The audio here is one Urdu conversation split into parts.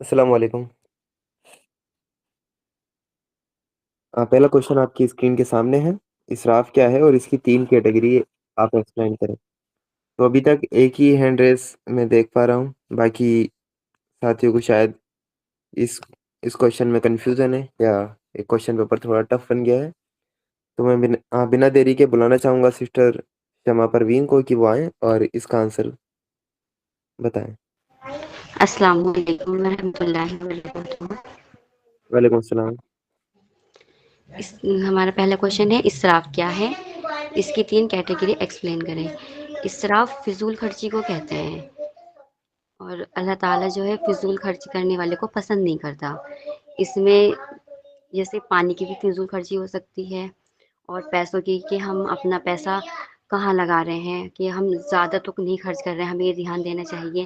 السلام علیکم. پہلا کوشچن آپ کی اسکرین کے سامنے ہے. اسراف کیا ہے اور اس کی 3 کیٹیگری آپ ایکسپلین کریں. تو ابھی تک ایک ہی ہینڈ ریس میں دیکھ پا رہا ہوں، باقی ساتھیوں کو شاید اس کوشچن میں کنفیوژن ہے یا ایک کوشچن پیپر تھوڑا ٹف بن گیا ہے. تو میں بنا دیری کے بلانا چاہوں گا سسٹر شمع پروین کو کہ وہ آئیں اور اس کا آنسر بتائیں. السلام علیکم ورحمۃ اللہ وبرکاتہ. وعلیکم السلام. ہمارا پہلا کوشچن ہے اسراف کیا ہے، اس کی 3 کیٹیگری ایکسپلین کریں. اسراف فضول خرچی کو کہتے ہیں اور اللہ تعالیٰ جو ہے فضول خرچی کرنے والے کو پسند نہیں کرتا. اس میں جیسے پانی کی بھی فضول خرچی ہو سکتی ہے اور پیسوں کی کہ ہم اپنا پیسہ کہاں لگا رہے ہیں، کہ ہم زیادہ تو نہیں خرچ کر رہے ہیں، ہمیں یہ دھیان دینا چاہیے.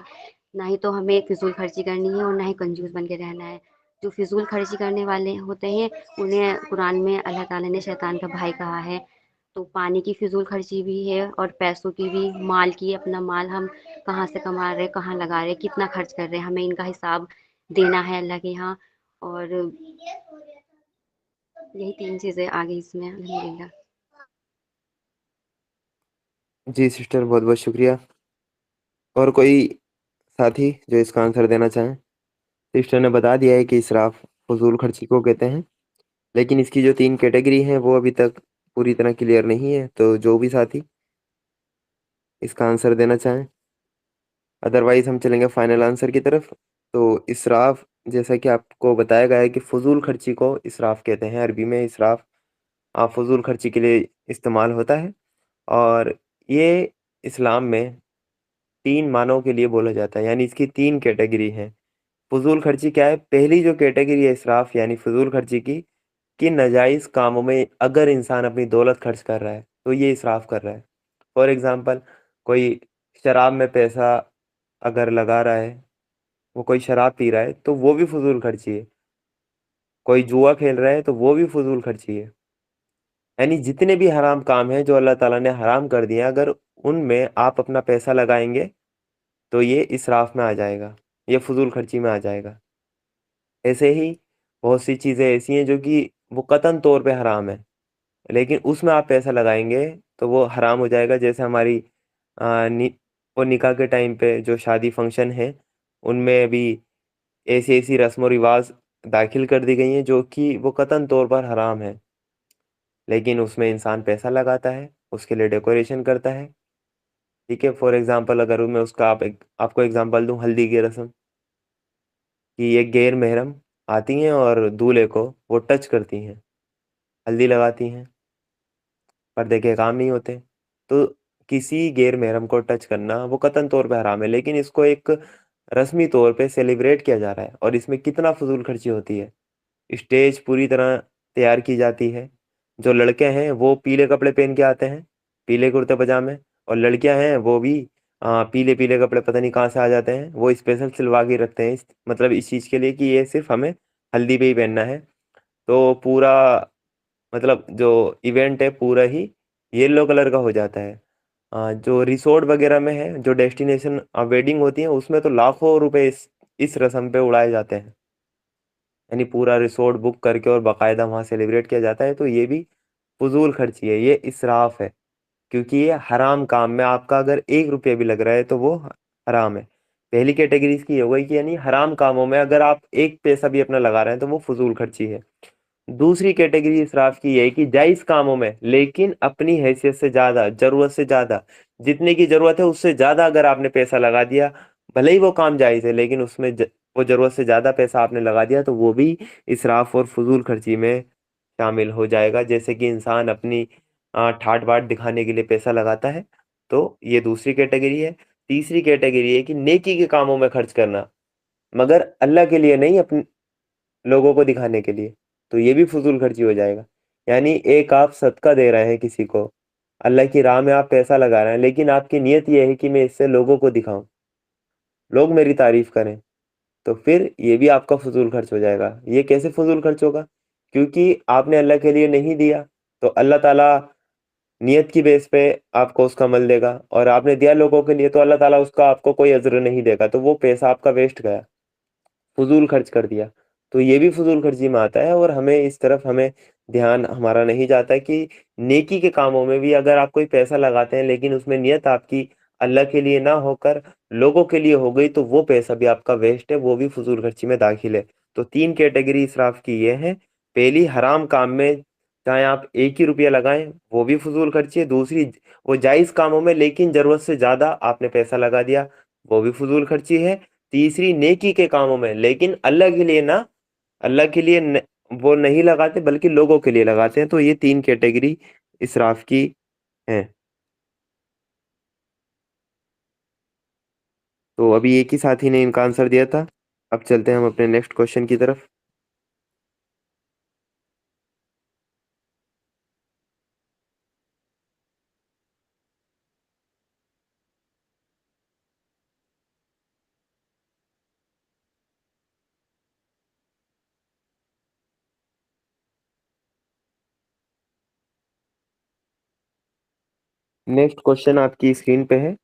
نہ ہی تو ہمیں فضول خرچی کرنی ہے اور نہ ہی کنجوس بن کے رہنا ہے. جو فضول خرچی کرنے والے ہوتے ہیں انہیں قرآن میں اللہ تعالیٰ نے شیطان کا بھائی کہا ہے. تو پانی کی فضول خرچی بھی ہے اور پیسوں کی بھی، مال کی، اپنا مال ہم کہاں سے کما رہے، کہاں لگا رہے، کتنا خرچ کر رہے ہیں، ہمیں ان کا حساب دینا ہے اللہ کے یہاں. اور یہی 3 چیزیں آگئی اس میں الحمدللہ. جی سسٹر، بہت بہت شکریہ. اور کوئی ساتھی جو اس کا آنسر دینا چاہیں؟ سسٹر نے بتا دیا ہے کہ اسراف فضول خرچی کو کہتے ہیں، لیکن اس کی جو 3 کیٹیگری ہیں وہ ابھی تک پوری طرح کلیئر نہیں ہے. تو جو بھی ساتھی اس کا آنسر دینا چاہیں، ادروائز ہم چلیں گے فائنل آنسر کی طرف. تو اسراف، جیسا کہ آپ کو بتایا گیا ہے کہ فضول خرچی کو اسراف کہتے ہیں. عربی میں اسراف فضول خرچی کے لیے استعمال ہوتا ہے، اور یہ اسلام میں 3 معنوں کے لیے بولا جاتا ہے، یعنی اس کی 3 کیٹیگری ہیں. فضول خرچی کیا ہے؟ پہلی جو کیٹیگری ہے اسراف یعنی فضول خرچی کی، کہ ناجائز کاموں میں اگر انسان اپنی دولت خرچ کر رہا ہے تو یہ اسراف کر رہا ہے. فار ایگزامپل، کوئی شراب میں پیسہ اگر لگا رہا ہے، وہ کوئی شراب پی رہا ہے تو وہ بھی فضول خرچی ہے. کوئی جوا کھیل رہا ہے تو وہ بھی فضول خرچی ہے. یعنی جتنے بھی حرام کام ہیں جو اللہ تعالیٰ نے حرام کر دیے، اگر ان میں آپ اپنا پیسہ لگائیں گے تو یہ اسراف میں آ جائے گا، یہ فضول خرچی میں آ جائے گا. ایسے ہی بہت سی چیزیں ایسی ہیں جو کہ وہ قطعاً طور پہ حرام ہیں، لیکن اس میں آپ پیسہ لگائیں گے تو وہ حرام ہو جائے گا. جیسے ہماری وہ نکاح کے ٹائم پہ جو شادی فنکشن ہے، ان میں بھی ایسی ایسی رسم و رواج داخل کر دی گئی ہیں جو کہ وہ قطعاً طور پر حرام ہے، لیکن اس میں انسان پیسہ لگاتا ہے، اس کے لیے ڈیکوریشن کرتا ہے. ٹھیک ہے، فار ایگزامپل اگر میں اس کا آپ کو ایگزامپل دوں، ہلدی کی رسم، کہ یہ غیر محرم آتی ہیں اور دولہے کو وہ ٹچ کرتی ہیں، ہلدی لگاتی ہیں، پردے کے کام نہیں ہوتے. تو کسی غیر محرم کو ٹچ کرنا وہ قطعاً طور پہ حرام ہے، لیکن اس کو ایک رسمی طور پہ سیلیبریٹ کیا جا رہا ہے. اور اس میں کتنا فضول خرچی ہوتی ہے. اسٹیج پوری طرح تیار کی جاتی ہے. جو لڑکے ہیں وہ پیلے کپڑے پہن کے آتے ہیں، پیلے کرتے پجامے، اور لڑکیاں ہیں وہ بھی پیلے پیلے کپڑے پتہ نہیں کہاں سے آ جاتے ہیں، وہ اسپیشل سلوا کے رکھتے ہیں، مطلب اس چیز کے لیے کہ یہ صرف ہمیں ہلدی پہ ہی پہننا ہے. تو پورا مطلب جو ایونٹ ہے پورا ہی یلو کلر کا ہو جاتا ہے. جو ریسورٹ وغیرہ میں ہے، جو ڈیسٹینیشن ویڈنگ ہوتی ہیں، اس میں تو لاکھوں روپے اس رسم پہ اڑائے جاتے ہیں. یعنی پورا ریسورٹ بک کر کے اور باقاعدہ وہاں سیلیبریٹ کیا جاتا ہے. تو یہ بھی فضول خرچی ہے، یہ اسراف ہے، کیونکہ یہ حرام کام میں آپ کا اگر 1 روپیہ بھی لگ رہا ہے تو وہ حرام ہے. پہلی کیٹیگری اس کی یہ ہوگئی کہ یعنی حرام کاموں میں اگر آپ 1 پیسہ بھی اپنا لگا رہے ہیں تو وہ فضول خرچی ہے. دوسری کیٹیگری اسراف کی یہ ہے کہ جائز کاموں میں، لیکن اپنی حیثیت سے زیادہ، ضرورت سے زیادہ، جتنے کی ضرورت ہے اس سے زیادہ اگر آپ نے پیسہ لگا دیا، بھلے ہی وہ کام جائز ہے لیکن اس میں وہ ضرورت سے زیادہ پیسہ آپ نے لگا دیا، تو وہ بھی اسراف اور فضول خرچی میں شامل ہو جائے گا. جیسے کہ انسان اپنی ٹھاٹ باٹ دکھانے کے لیے پیسہ لگاتا ہے، تو یہ دوسری کیٹیگری ہے. تیسری کیٹیگری ہے کہ نیکی کے کاموں میں خرچ کرنا، مگر اللہ کے لیے نہیں، اپنے لوگوں کو دکھانے کے لیے، تو یہ بھی فضول خرچی ہو جائے گا. یعنی ایک آپ صدقہ دے رہے ہیں کسی کو، اللہ کی راہ میں آپ پیسہ لگا رہے ہیں، لیکن آپ کی نیت یہ ہے کہ میں اس سے لوگوں کو دکھاؤں، لوگ میری تعریف کریں، تو پھر یہ بھی آپ کا فضول خرچ ہو جائے گا. یہ کیسے فضول خرچ ہوگا؟ کیونکہ آپ نے اللہ کے لیے نہیں دیا تو اللہ تعالیٰ نیت کی بیس پہ آپ کو اس کا عمل دے گا، اور آپ نے دیا لوگوں کے لیے تو اللہ تعالیٰ اس کا آپ کو کوئی اجر نہیں دے گا، تو وہ پیسہ آپ کا ویسٹ گیا، فضول خرچ کر دیا، تو یہ بھی فضول خرچی میں آتا ہے، اور ہمیں اس طرف دھیان ہمارا نہیں جاتا کہ نیکی کے کاموں میں بھی اگر آپ کوئی پیسہ لگاتے ہیں لیکن اس میں نیت آپ کی اللہ کے لیے نہ ہو کر لوگوں کے لیے ہو گئی، تو وہ پیسہ بھی آپ کا ویسٹ ہے، وہ بھی فضول خرچی میں داخل ہے۔ تو 3 کیٹیگری اسراف کی یہ ہے: پہلی، حرام کام میں چاہے آپ 1 ہی روپیہ لگائیں وہ بھی فضول خرچی ہے; دوسری، وہ جائز کاموں میں لیکن ضرورت سے زیادہ آپ نے پیسہ لگا دیا، وہ بھی فضول خرچی ہے; تیسری، نیکی کے کاموں میں لیکن اللہ کے لیے نہ، اللہ کے لیے وہ نہیں لگاتے بلکہ لوگوں کے لیے لگاتے ہیں۔ تو یہ 3 کیٹیگری اسراف کی ہیں۔ تو ابھی ایک ہی ساتھی نے ان کا آنسر دیا تھا، اب چلتے ہیں ہم اپنے نیکسٹ کوشچن کی طرف۔ نیکسٹ کوشچن آپ کی اسکرین پہ ہے: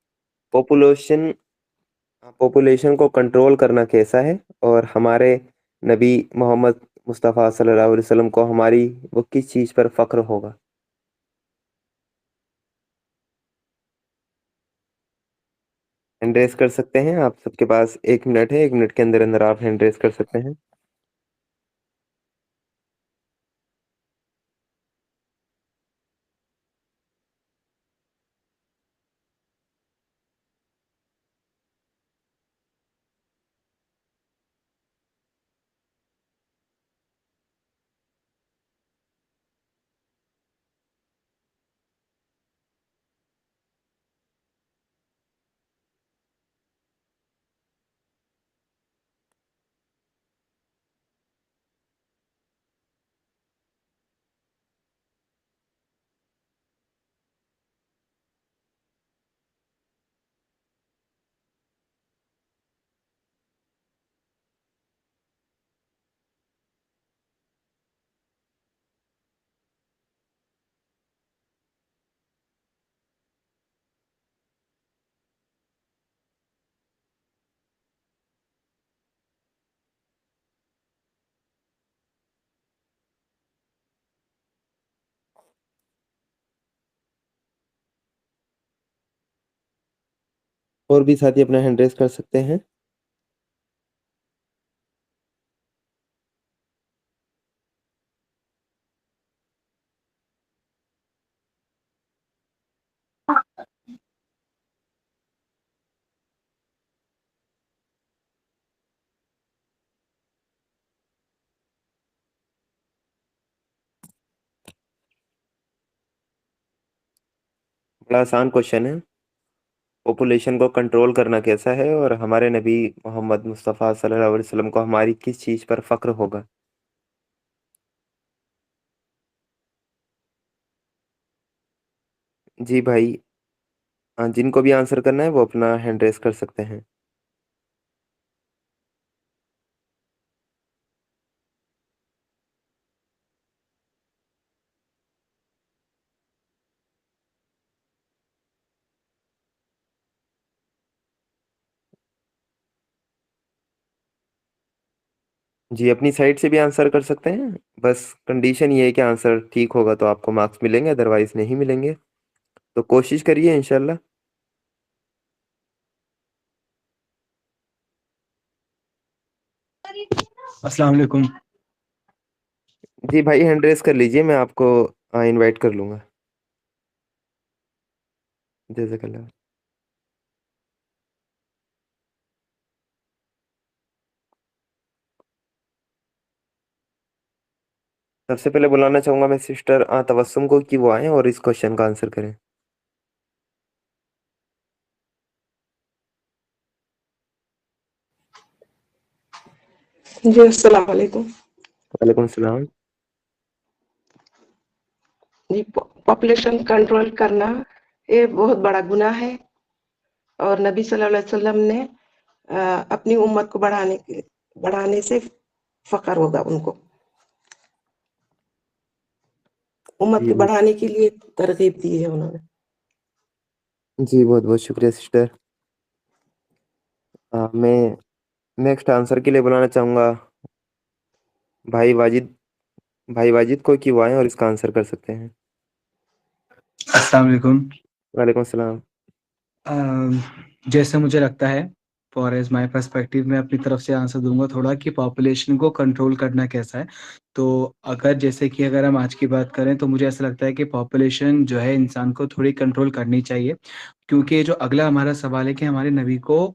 پاپولیشن کو کنٹرول کرنا کیسا ہے، اور ہمارے نبی محمد مصطفیٰ صلی اللہ علیہ وسلم کو ہماری وہ کس چیز پر فخر ہوگا؟ ہینڈ ریز کر سکتے ہیں آپ، سب کے پاس 1 منٹ ہے، 1 منٹ کے اندر اندر آپ ہینڈ ریز کر سکتے ہیں۔ اور بھی ساتھی اپنا ہینڈ ریز کر سکتے ہیں۔ بڑا آسان کوشچن ہے: پاپولیشن کو کنٹرول کرنا کیسا ہے، اور ہمارے نبی محمد مصطفیٰ صلی اللہ علیہ وسلم کو ہماری کس چیز پر فخر ہوگا؟ جی بھائی، جن کو بھی آنسر کرنا ہے وہ اپنا ہینڈ ریز کر سکتے ہیں۔ جی، اپنی سائڈ سے بھی آنسر کر سکتے ہیں، بس کنڈیشن یہ ہے کہ آنسر ٹھیک ہوگا تو آپ کو مارکس ملیں گے، ادروائز نہیں ملیں گے، تو کوشش کریے انشاءاللہ۔ السلام علیکم۔ جی بھائی، ہینڈ ریز کر لیجئے، میں آپ کو انوائٹ کر لوں گا۔ جزاک اللہ۔ سب سے پہلے بلانا چاہوں گا میں سسٹر تبسم کو کہ وہ آئیں اور اس کوشچن کا آنسر کریں۔ جی السلام علیکم۔ وعلیکم السلام۔ جی، پاپولیشن کنٹرول کرنا یہ بہت بڑا گناہ ہے، اور نبی صلی اللہ علیہ وسلم نے اپنی امت کو بڑھانے سے فخر ہوگا ان کو، امت جی کے بڑھانے کے لیے ترغیب دی ہے انہوں نے۔ جی، بہت بہت شکریہ سسٹر۔ میں نیکسٹ آنسر کے لیے بلانا چاہوں گا بھائی واجد کو کہ وہ آئیں اور اس کا آنسر کر سکتے ہیں. السلام علیکم. وعلیکم السلام. جیسے مجھے لگتا ہے فار ایز مائی پرسپیکٹیو میں اپنی طرف سے آنسر دوں گا تھوڑا کہ پاپولیشن کو کنٹرول کرنا کیسا ہے. تو اگر ہم آج کی بات کریں تو مجھے ایسا لگتا ہے کہ پاپولیشن جو ہے انسان کو تھوڑی کنٹرول کرنی چاہیے، کیونکہ جو اگلا ہمارا سوال ہے کہ ہمارے نبی کو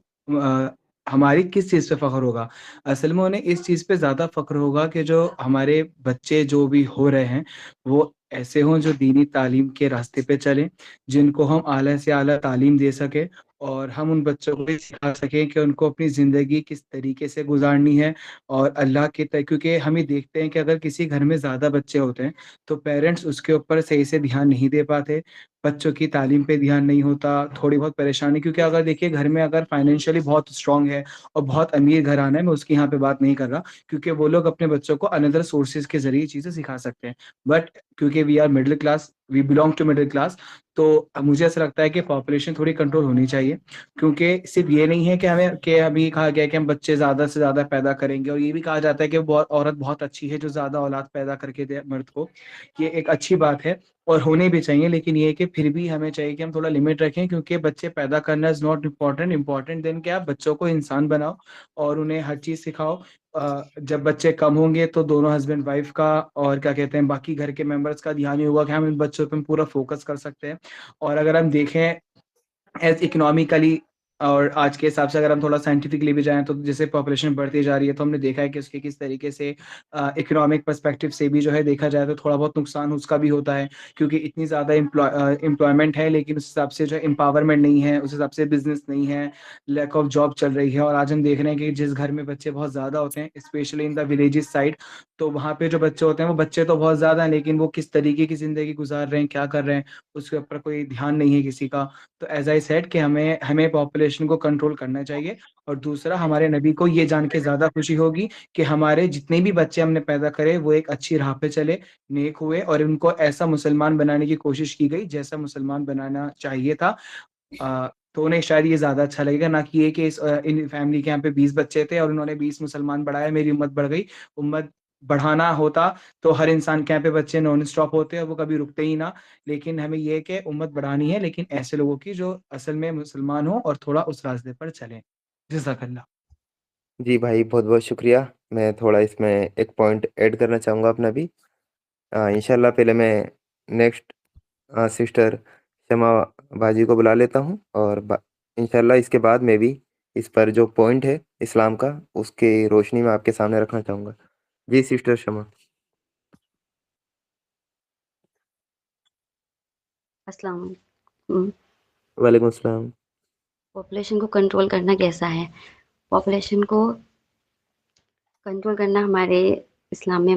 ہماری کس چیز پہ فخر ہوگا. اصل میں انہیں اس چیز پہ زیادہ فخر ہوگا کہ جو ہمارے بچے جو بھی ہو رہے ہیں وہ ایسے ہوں جو دینی تعلیم کے راستے پہ چلیں، جن کو ہم اعلیٰ سے اعلیٰ تعلیم دے سکیں، اور ہم ان بچوں کو بھی سکھا سکیں کہ ان کو اپنی زندگی کس طریقے سے گزارنی ہے. اور اللہ کے کیونکہ ہم یہ دیکھتے ہیں کہ اگر کسی گھر میں زیادہ بچے ہوتے ہیں تو پیرنٹس اس کے اوپر صحیح سے دھیان نہیں دے پاتے، بچوں کی تعلیم پہ دھیان نہیں ہوتا، تھوڑی بہت پریشانی. کیونکہ اگر دیکھیے گھر میں اگر فائنینشلی بہت اسٹرانگ ہے اور بہت امیر گھرانہ ہے، میں اس کی یہاں پہ بات نہیں کر رہا، کیونکہ وہ لوگ اپنے بچوں کو اندر سورسز کے ذریعے چیزیں سکھا سکتے ہیں. بٹ کیونکہ we are middle class, we belong to middle class, تو مجھے ایسا لگتا ہے کہ پاپولیشن تھوڑی کنٹرول ہونی چاہیے. کیونکہ صرف یہ نہیں ہے کہ ابھی کہا گیا کہ ہم بچے زیادہ سے زیادہ پیدا کریں گے، اور یہ بھی کہا جاتا ہے کہ عورت بہت اچھی ہے جو زیادہ اولاد پیدا کر کے دے مرد کو. یہ ایک اچھی بات ہے اور ہونے بھی چاہیے، لیکن یہ ہے کہ پھر بھی ہمیں چاہیے کہ ہم تھوڑا لمٹ رکھیں، کیونکہ بچے پیدا کرنا از ناٹ امپورٹنٹ دین کہ آپ بچوں کو انسان بناؤ اور انہیں ہر چیز سکھاؤ. جب بچے کم ہوں گے تو دونوں ہسبینڈ وائف کا اور کیا کہتے ہیں باقی گھر کے ممبرس کا دھیان ہی ہوگا کہ ہم ان بچوں پہ پورا فوکس کر سکتے ہیں. اور اگر ہم دیکھیں ایز اکنامیکلی اور آج کے حساب سے اگر ہم تھوڑا سائنٹیفکلی بھی جائیں تو جیسے پاپولیشن بڑھتی جا رہی ہے تو ہم نے دیکھا ہے کہ اس کے کس طریقے سے اکنامک پرسپیکٹو سے بھی جو ہے دیکھا جائے تو تھوڑا بہت نقصان اس کا بھی ہوتا ہے، کیونکہ اتنی زیادہ امپلائمنٹ ہے لیکن اس حساب سے جو امپاورمنٹ نہیں ہے، اس حساب سے بزنس نہیں ہے، لیک آف جاب چل رہی ہے. اور آج ہم دیکھ رہے ہیں کہ جس گھر میں بچے بہت زیادہ ہوتے ہیں especially in the villages side, تو وہاں پہ جو بچے ہوتے ہیں وہ بچے تو بہت زیادہ ہیں لیکن وہ کس طریقے کی زندگی گزار رہے ہیں، کیا کر رہے ہیں، اس کے اوپر کوئی دھیان نہیں ہے کسی کا. تو ایز آئی سیڈ کہ ہمیں پاپولیشن کو کنٹرول کرنا چاہیے. اور دوسرا، ہمارے نبی کو یہ جان کے زیادہ خوشی ہوگی کہ ہمارے جتنے بھی بچے ہم نے پیدا کرے وہ ایک اچھی راہ پہ چلے، نیک ہوئے، اور ان کو ایسا مسلمان بنانے کی کوشش کی گئی جیسا مسلمان بنانا چاہیے تھا. تو انہیں شاید یہ زیادہ اچھا لگے گا، نہ کہ یہ کہ ان فیملی کے یہاں پہ 20 بچے تھے اور انہوں نے 20 مسلمان بڑھائے، میری امت بڑھ گئی. امت بڑھانا ہوتا تو ہر انسان کے یہاں پہ بچے نان اسٹاپ ہوتے اور وہ کبھی رکتے ہی نہ. لیکن ہمیں یہ کہ امت بڑھانی ہے لیکن ایسے لوگوں کی جو اصل میں مسلمان ہوں اور تھوڑا اس راستے پر چلیں. جزاک اللہ. جی بھائی بہت بہت شکریہ. میں تھوڑا اس میں ایک پوائنٹ ایڈ کرنا چاہوں گا اپنا بھی. انشاءاللہ پہلے میں نیکسٹ سسٹر شمع باجی کو بلا لیتا ہوں، اور انشاءاللہ اس کے بعد میں بھی اس پر جو پوائنٹ ہے اسلام کا اس کی روشنی میں آپ کے سامنے رکھنا چاہوں گا. جی سسٹر شمع. السلام علیکم. وعلیکم السلام. پاپولیشن کو کنٹرول کرنا کیسا ہے؟ پاپولیشن کو کنٹرول کرنا ہمارے اسلام میں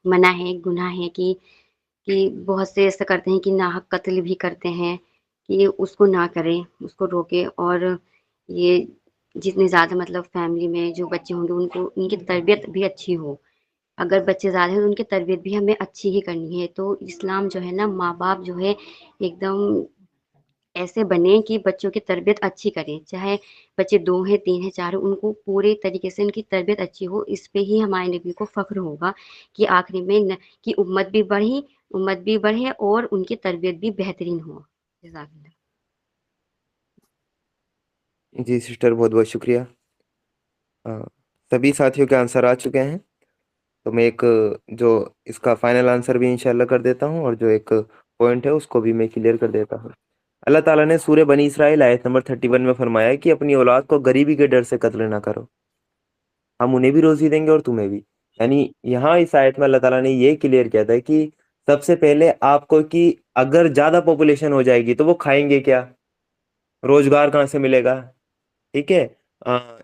منع ہے، گناہ ہے کہ بہت سے ایسا کرتے ہیں کہ ناحق قتل بھی کرتے ہیں، کہ اس کو نہ کریں، اس کو روکیں. اور یہ جتنے زیادہ مطلب فیملی میں جو بچے ہوں گے ان کی تربیت بھی اچھی ہو. اگر بچے زیادہ ہیں تو ان کی تربیت بھی ہمیں اچھی ہی کرنی ہے. تو اسلام جو ہے نا، ماں باپ جو ہے ایک دم ایسے بنے کہ بچوں کی تربیت اچھی کریں، چاہے بچے 2 ہیں 3 ہیں 4 ہیں، ان کو پورے طریقے سے ان کی تربیت اچھی ہو. اس پہ ہی ہمارے نبی کو فخر ہوگا کہ آخری میں کہ امت بھی بڑھے اور ان کی تربیت بھی بہترین ہو. جزاک اللہ. جی سسٹر بہت بہت شکریہ. سبھی ساتھیوں کے آنسر آ چکے ہیں، تو میں ایک جو اس کا فائنل آنسر بھی انشاءاللہ کر دیتا ہوں، اور جو ایک پوائنٹ ہے اس کو بھی میں کلیئر کر دیتا ہوں. اللہ تعالیٰ نے سورہ بنی اسرائیل آیت نمبر 31 میں فرمایا کہ اپنی اولاد کو غریبی کے ڈر سے قتل نہ کرو، ہم انہیں بھی روزی دیں گے اور تمہیں بھی. یعنی یہاں اس آیت میں اللہ تعالیٰ نے یہ کلیئر کیا تھا کہ سب سے پہلے آپ کو کہ اگر زیادہ پاپولیشن ہو جائے گی تو وہ کھائیں گے کیا، روزگار کہاں سے ملے گا، ٹھیک ہے،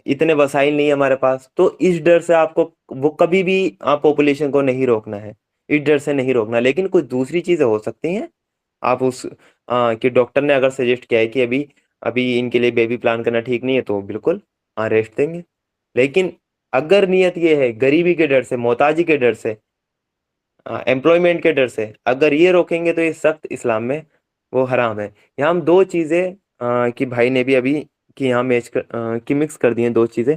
اتنے وسائل نہیں ہمارے پاس. تو اس ڈر سے آپ کو وہ کبھی بھی پاپولیشن کو نہیں روکنا ہے، اس ڈر سے نہیں روکنا. لیکن کچھ دوسری چیزیں ہو سکتی ہیں. آپ اس کہ ڈاکٹر نے اگر سجیسٹ کیا ہے کہ ابھی ان کے لیے بیبی پلان کرنا ٹھیک نہیں ہے تو بالکل ریسٹ دیں گے. لیکن اگر نیت یہ ہے غریبی کے ڈر سے، محتاجی کے ڈر سے، امپلائمنٹ کے ڈر سے اگر یہ روکیں گے تو یہ سخت اسلام میں وہ حرام ہے. یہاں ہم 2 چیزیں کہ بھائی نے بھی ابھی کہ یہاں مکس کر دی ہیں 2 چیزیں.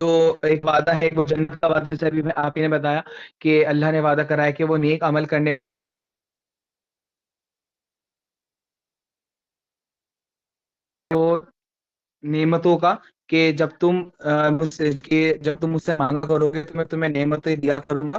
جو ایک وعدہ ہے وہ جنت کا وعدہ، جیسے ابھی آپ ہی نے بتایا کہ اللہ نے وعدہ کرا ہے کہ وہ نیک عمل کرنے وہ نعمتوں کا، کہ جب تم مجھ سے مانگا کرو گے تو میں تمہیں نعمتیں دیا کروں گا.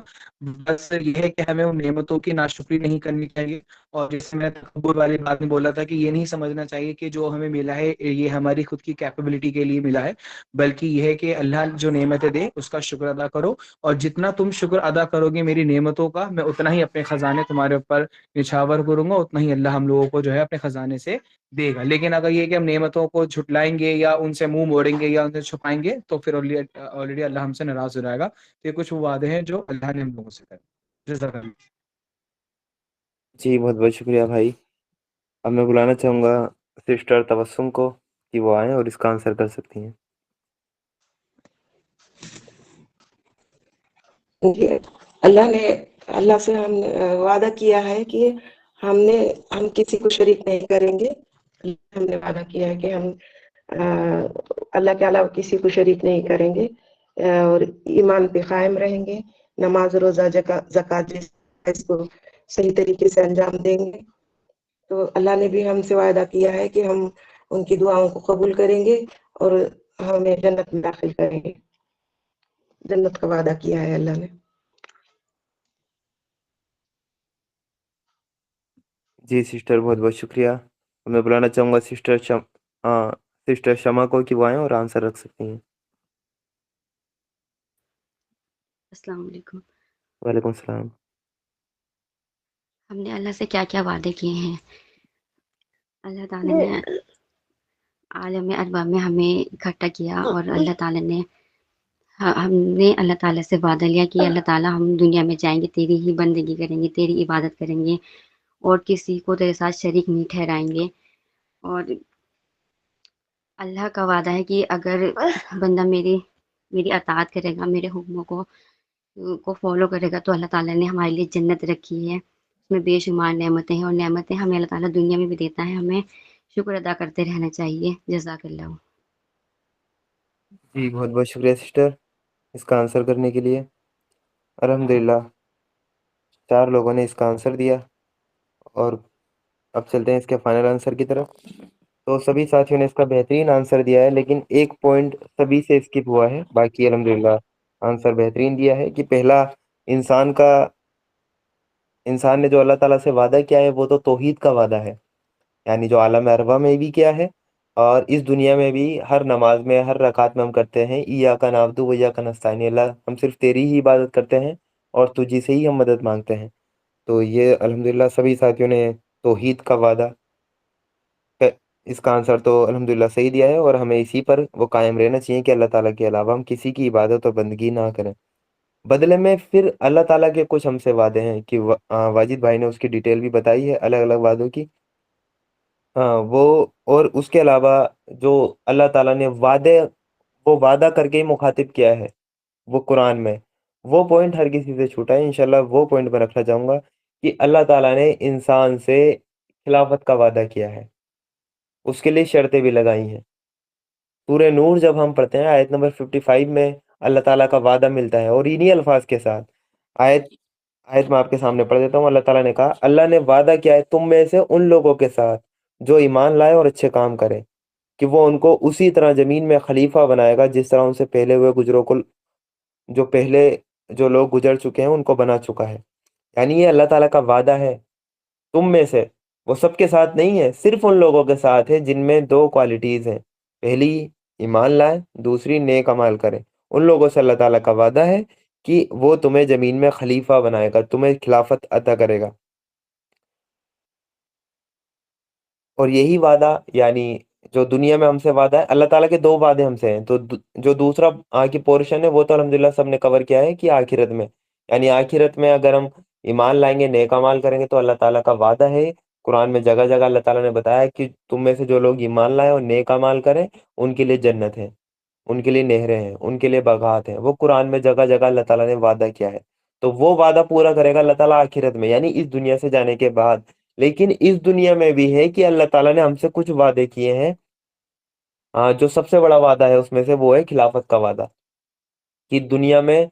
بس یہ ہے کہ ہمیں ان نعمتوں کی ناشکری نہیں کرنی چاہیے. اور جیسے میں تکبر والی بات میں بولا تھا کہ یہ نہیں سمجھنا چاہیے کہ جو ہمیں ملا ہے یہ ہماری خود کی کیپیبلٹی کے لیے ملا ہے، بلکہ یہ ہے کہ اللہ جو نعمتیں دے اس کا شکر ادا کرو. اور جتنا تم شکر ادا کرو گے میری نعمتوں کا، میں اتنا ہی اپنے خزانے تمہارے اوپر نچھاور کروں گا، اتنا ہی اللہ ہم لوگوں کو جو ہے اپنے خزانے سے دے گا. لیکن اگر یہ کہ ہم نعمتوں کو جھٹلائیں گے یا ان سے منہ موڑیں گے یا ان سے چھپائیں گے تو پھر آلریڈی اللہ ہم سے ناراض ہو جائے گا. تو یہ کچھ وہ وعدے ہیں جو اللہ نے ہم لوگوں سے کرے. جزاک اللہ. جی بہت بہت شکریہ بھائی. اب میں بلانا چاہوں گا سسٹر تبسم کو کہ وہ آئیں اور اس کا آنسر کر سکتی ہیں. جی، اللہ سے ہم نے وعدہ کیا ہے کہ ہم کسی کو شریک نہیں کریں گے. ہم نے وعدہ کیا ہے کہ ہم اللہ کے علاوہ کسی کو شریک نہیں کریں گے اور ایمان پہ قائم رہیں گے. نماز، روزہ، زکوٰۃ اس کو صحیح طریقے سے انجام دیں گے. تو اللہ نے بھی ہم سے وعدہ کیا ہے کہ ہم ان کی دعاؤں کو قبول کریں گے اور ہمیں جنت میں داخل کریں گے. جنت کا وعدہ کیا ہے اللہ نے. جی سسٹر بہت بہت شکریہ. میں بلانا چاہوں گا سسٹر شمع کو کہ وہ آئیں اور آنسر رکھ سکتی ہیں. السلام علیکم. وعلیکم السلام. ہم نے اللہ سے کیا کیا وعدے کیے ہیں؟ اللہ تعالیٰ نے عالم اربع میں ہمیں اکٹھا کیا اور اللہ تعالیٰ نے ہم نے اللہ تعالیٰ سے وعدہ لیا کہ اللہ تعالیٰ ہم دنیا میں جائیں گے تیری ہی بندگی کریں گے، تیری عبادت کریں گے اور کسی کو تیرے ساتھ شریک نہیں ٹھہرائیں گے. اور اللہ کا وعدہ ہے کہ اگر بندہ میری اطاعت کرے گا، میرے حکموں کو فالو کرے گا تو اللہ تعالیٰ نے ہمارے لیے جنت رکھی ہے، اس میں بے شمار نعمتیں ہیں اور نعمتیں ہمیں اللہ تعالیٰ دنیا میں بھی دیتا ہے. ہمیں شکر ادا کرتے رہنا چاہیے. جزاک اللہ. جی بہت بہت شکریہ سسٹر اس کا آنسر کرنے کے لیے. الحمدللہ 4 لوگوں نے اس کا آنسر دیا اور اب چلتے ہیں اس کے فائنل آنسر کی طرف. تو سبھی ساتھیوں نے اس کا بہترین آنسر دیا ہے، لیکن ایک پوائنٹ سبھی سے اسکپ ہوا ہے. باقی الحمدللہ آنسر بہترین دیا ہے کہ پہلا انسان نے جو اللہ تعالیٰ سے وعدہ کیا ہے وہ تو توحید کا وعدہ ہے، یعنی جو عالم ارواح میں بھی کیا ہے اور اس دنیا میں بھی ہر نماز میں ہر رکعت میں ہم کرتے ہیں ایاک نعبد و ایاک نستعین، اللہ ہم صرف تیری ہی عبادت کرتے ہیں اور تجھی سے ہی ہم مدد مانگتے ہیں. تو یہ الحمدللہ سبھی ساتھیوں نے توحید کا وعدہ اس کا آنسر تو الحمدللہ صحیح دیا ہے اور ہمیں اسی پر وہ قائم رہنا چاہیے کہ اللہ تعالیٰ کے علاوہ ہم کسی کی عبادت اور بندگی نہ کریں. بدلے میں پھر اللہ تعالیٰ کے کچھ ہم سے وعدے ہیں کہ واجد بھائی نے اس کی ڈیٹیل بھی بتائی ہے الگ الگ وعدوں کی. ہاں وہ اور اس کے علاوہ جو اللہ تعالیٰ نے وہ وعدہ کر کے ہی مخاطب کیا ہے وہ قرآن میں، وہ پوائنٹ ہر کسی سے چھوٹا ہے. انشاءاللہ وہ پوائنٹ میں رکھنا چاہوں گا کہ اللہ تعالیٰ نے انسان سے خلافت کا وعدہ کیا ہے، اس کے لیے شرطیں بھی لگائی ہیں. سورہ نور جب ہم پڑھتے ہیں آیت نمبر 55 میں اللہ تعالیٰ کا وعدہ ملتا ہے اور انہی الفاظ کے ساتھ آیت میں آپ کے سامنے پڑھ دیتا ہوں. اللہ تعالیٰ نے کہا اللہ نے وعدہ کیا ہے تم میں سے ان لوگوں کے ساتھ جو ایمان لائے اور اچھے کام کرے کہ وہ ان کو اسی طرح زمین میں خلیفہ بنائے گا جس طرح ان سے پہلے ہوئے گزروں کو جو لوگ گزر چکے ہیں ان کو بنا چکا ہے. یعنی یہ اللہ تعالیٰ کا وعدہ ہے تم میں سے، وہ سب کے ساتھ نہیں ہے، صرف ان لوگوں کے ساتھ ہے جن میں 2 کوالٹیز ہیں. پہلی ایمان لائے، دوسری نیک عمل کرے. ان لوگوں سے اللہ تعالیٰ کا وعدہ ہے کہ وہ تمہیں زمین میں خلیفہ بنائے گا، تمہیں خلافت عطا کرے گا. اور یہی وعدہ یعنی جو دنیا میں ہم سے وعدہ ہے، اللہ تعالیٰ کے 2 وعدے ہم سے ہیں. تو جو دوسرا کی پورشن ہے وہ تو الحمدللہ سب نے کور کیا ہے کہ آخرت میں، یعنی آخرت میں اگر ہم ایمان لائیں گے نیک اعمال کریں گے تو اللہ تعالیٰ کا وعدہ ہے. قرآن میں جگہ جگہ اللہ تعالیٰ نے بتایا کہ تم میں سے جو لوگ ایمان لائیں اور نیک اعمال کریں ان کے لیے جنت ہے، ان کے لیے نہریں ہیں، ان کے لیے باغات ہیں. وہ قرآن میں جگہ جگہ اللہ تعالیٰ نے وعدہ کیا ہے. تو وہ وعدہ پورا کرے گا اللہ تعالیٰ آخرت میں، یعنی اس دنیا سے جانے کے بعد. لیکن اس دنیا میں بھی ہے کہ اللہ تعالیٰ نے ہم سے کچھ وعدے کیے ہیں. جو سب سے بڑا وعدہ ہے اس میں سے وہ ہے خلافت کا وعدہ. کہ دنیا میں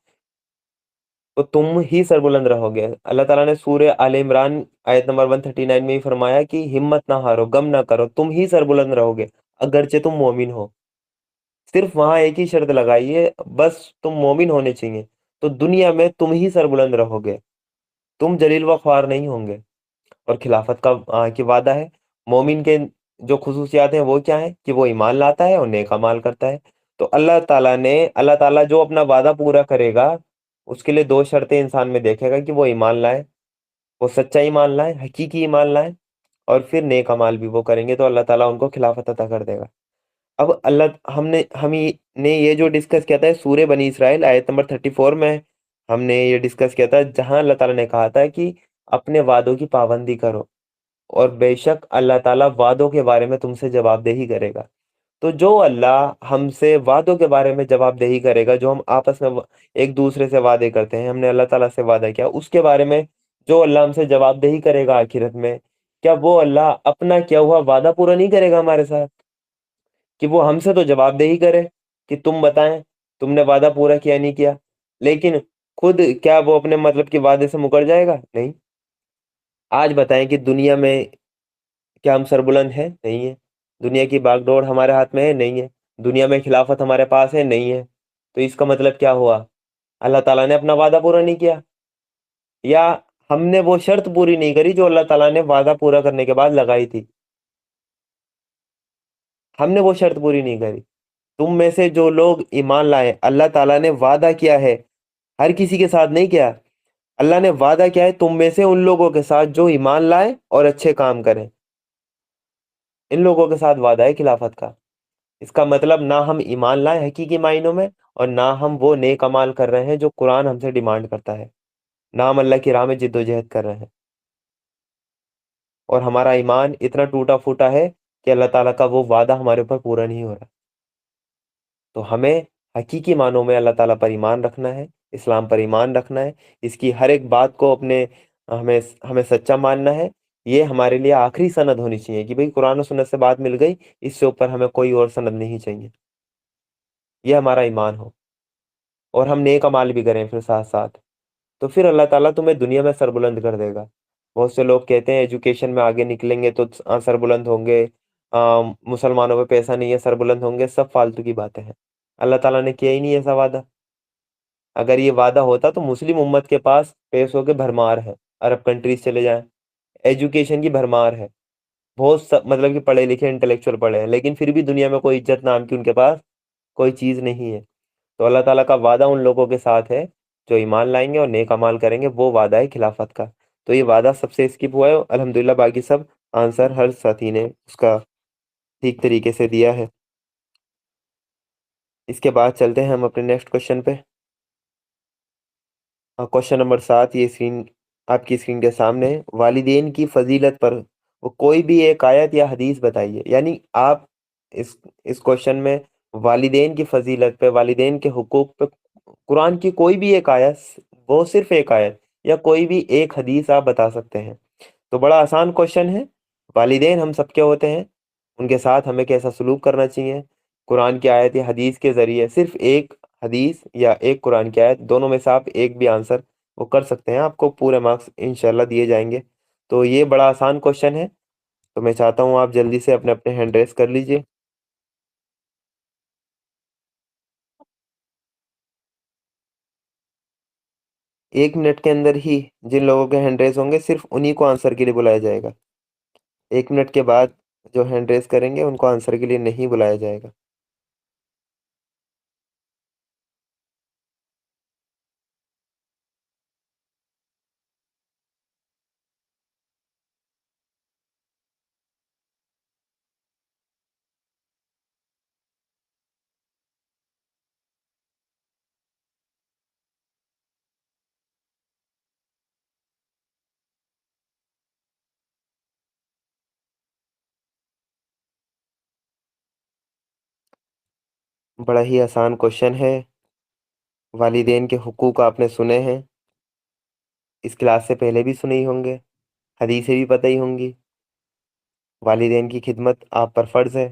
تو تم ہی سربلند رہوگے. اللہ تعالیٰ نے سورہ آل عمران آیت نمبر 139 میں ہی فرمایا کہ ہمت نہ ہارو، غم نہ کرو، تم ہی سربلند رہو گے اگرچہ تم مومن ہو. صرف وہاں ایک ہی شرط لگائیے، بس تم مومن ہونے چاہیے، تو دنیا میں تم ہی سربلند رہو گے، تم جلیل و خوار نہیں ہوں گے. اور خلافت کا کی وعدہ ہے. مومن کے جو خصوصیات ہیں وہ کیا ہیں؟ کہ وہ ایمان لاتا ہے اور نیک اعمال کرتا ہے. تو اللہ تعالیٰ جو اپنا وعدہ پورا کرے گا اس کے لیے دو شرطیں انسان میں دیکھے گا کہ وہ ایمان لائے، وہ سچا ایمان لائے، حقیقی ایمان لائے، اور پھر نیک اعمال بھی وہ کریں گے تو اللہ تعالیٰ ان کو خلافت عطا کر دے گا. اب ہم نے یہ جو ڈسکس کیا تھا سورہ بنی اسرائیل آیت نمبر 34 میں ہم نے یہ ڈسکس کیا تھا، جہاں اللہ تعالیٰ نے کہا تھا کہ اپنے وعدوں کی پابندی کرو، اور بے شک اللہ تعالیٰ وعدوں کے بارے میں تم سے جواب دہی کرے گا. تو جو اللہ ہم سے وعدوں کے بارے میں جواب دہی کرے گا، جو ہم آپس میں ایک دوسرے سے وعدے کرتے ہیں، ہم نے اللہ تعالیٰ سے وعدہ کیا، اس کے بارے میں جو اللہ ہم سے جواب دہی کرے گا آخرت میں، کیا وہ اللہ اپنا کیا ہوا وعدہ پورا نہیں کرے گا ہمارے ساتھ؟ کہ وہ ہم سے تو جواب دہی کرے کہ تم بتائیں تم نے وعدہ پورا کیا نہیں کیا، لیکن خود کیا وہ اپنے مطلب کے وعدے سے مکر جائے گا؟ نہیں. آج بتائیں کہ دنیا میں کیا ہم سربلند ہیں؟ نہیں ہے. دنیا کی باغ ڈور ہمارے ہاتھ میں ہے؟ نہیں ہے. دنیا میں خلافت ہمارے پاس ہے؟ نہیں ہے. تو اس کا مطلب کیا ہوا؟ اللہ تعالیٰ نے اپنا وعدہ پورا نہیں کیا، یا ہم نے وہ شرط پوری نہیں کری جو اللہ تعالیٰ نے وعدہ پورا کرنے کے بعد لگائی تھی. ہم نے وہ شرط پوری نہیں کری. تم میں سے جو لوگ ایمان لائے، اللہ تعالیٰ نے وعدہ کیا ہے، ہر کسی کے ساتھ نہیں کیا، اللہ نے وعدہ کیا ہے تم میں سے ان لوگوں کے ساتھ جو ایمان لائے اور اچھے کام کریں. ان لوگوں کے ساتھ وعدہ ہے خلافت کا. اس کا مطلب نہ ہم ایمان لائے حقیقی معنوں میں، اور نہ ہم وہ نیک اعمال کر رہے ہیں جو قرآن ہم سے ڈیمانڈ کرتا ہے، نہ ہم اللہ کی راہ میں جد و جہد کر رہے ہیں، اور ہمارا ایمان اتنا ٹوٹا پھوٹا ہے کہ اللہ تعالیٰ کا وہ وعدہ ہمارے اوپر پورا نہیں ہو رہا. تو ہمیں حقیقی معنوں میں اللہ تعالیٰ پر ایمان رکھنا ہے، اسلام پر ایمان رکھنا ہے، اس کی ہر ایک بات کو ہمیں سچا ماننا ہے. یہ ہمارے لیے آخری سند ہونی چاہیے کہ بھئی قرآن و سنت سے بات مل گئی، اس سے اوپر ہمیں کوئی اور سند نہیں چاہیے. یہ ہمارا ایمان ہو، اور ہم نیک اعمال بھی کریں پھر ساتھ ساتھ، تو پھر اللہ تعالیٰ تمہیں دنیا میں سربلند کر دے گا. بہت سے لوگ کہتے ہیں ایجوکیشن میں آگے نکلیں گے تو سربلند ہوں گے، مسلمانوں پہ پیسہ نہیں ہے سربلند ہوں گے. سب فالتو کی باتیں ہیں. اللہ تعالیٰ نے کیا ہی نہیں ایسا وعدہ. اگر یہ وعدہ ہوتا تو مسلم امت کے پاس پیسوں کے بھرمار ہے. عرب کنٹریز چلے جائیں، ایجوکیشن کی بھرمار ہے، بہت مطلب کہ پڑھے لکھے انٹلیکچوئل پڑھے ہیں، لیکن پھر بھی دنیا میں کوئی عزت نام کی ان کے پاس کوئی چیز نہیں ہے. تو اللہ تعالیٰ کا وعدہ ان لوگوں کے ساتھ ہے جو ایمان لائیں گے اور نیک اعمال کریں گے، وہ وعدہ ہے خلافت کا. تو یہ وعدہ سب سے اسکپ ہوا ہے. الحمدللہ باقی سب آنسر ہر ساتھی نے اس کا ٹھیک طریقے سے دیا ہے. اس کے بعد چلتے ہیں ہم اپنے نیکسٹ کوشچن پہ. کوشچن نمبر 7 یہ اسکرین آپ کی اسکرین کے سامنے ہے. والدین کی فضیلت پر وہ کوئی بھی ایک آیت یا حدیث بتائیے. یعنی آپ اس کوشچن میں والدین کی فضیلت پہ، والدین کے حقوق پہ قرآن کی کوئی بھی ایک آیت، وہ صرف ایک آیت یا کوئی بھی ایک حدیث آپ بتا سکتے ہیں. تو بڑا آسان کوشچن ہے. والدین ہم سب کے ہوتے ہیں، ان کے ساتھ ہمیں کیسا سلوک کرنا چاہیے. قرآن کی آیت یا حدیث کے ذریعے صرف ایک حدیث یا ایک قرآن کی آیت، دونوں میں سے آپ ایک بھی آنسر وہ کر سکتے ہیں، آپ کو پورے مارکس انشاءاللہ دیے جائیں گے. تو یہ بڑا آسان کوشچن ہے. تو میں چاہتا ہوں آپ جلدی سے اپنے اپنے ہینڈ ریس کر لیجئے. ایک منٹ کے اندر ہی جن لوگوں کے ہینڈ ریس ہوں گے صرف انہی کو آنسر کے لیے بلایا جائے گا. 1 منٹ کے بعد جو ہینڈ ریس کریں گے ان کو آنسر کے لیے نہیں بلایا جائے گا. بڑا ہی آسان کوشچن ہے. والدین کے حقوق آپ نے سنے ہیں، اس کلاس سے پہلے بھی سنے ہی ہوں گے، حدیثیں بھی پتہ ہی ہوں گی. والدین کی خدمت آپ پر فرض ہے.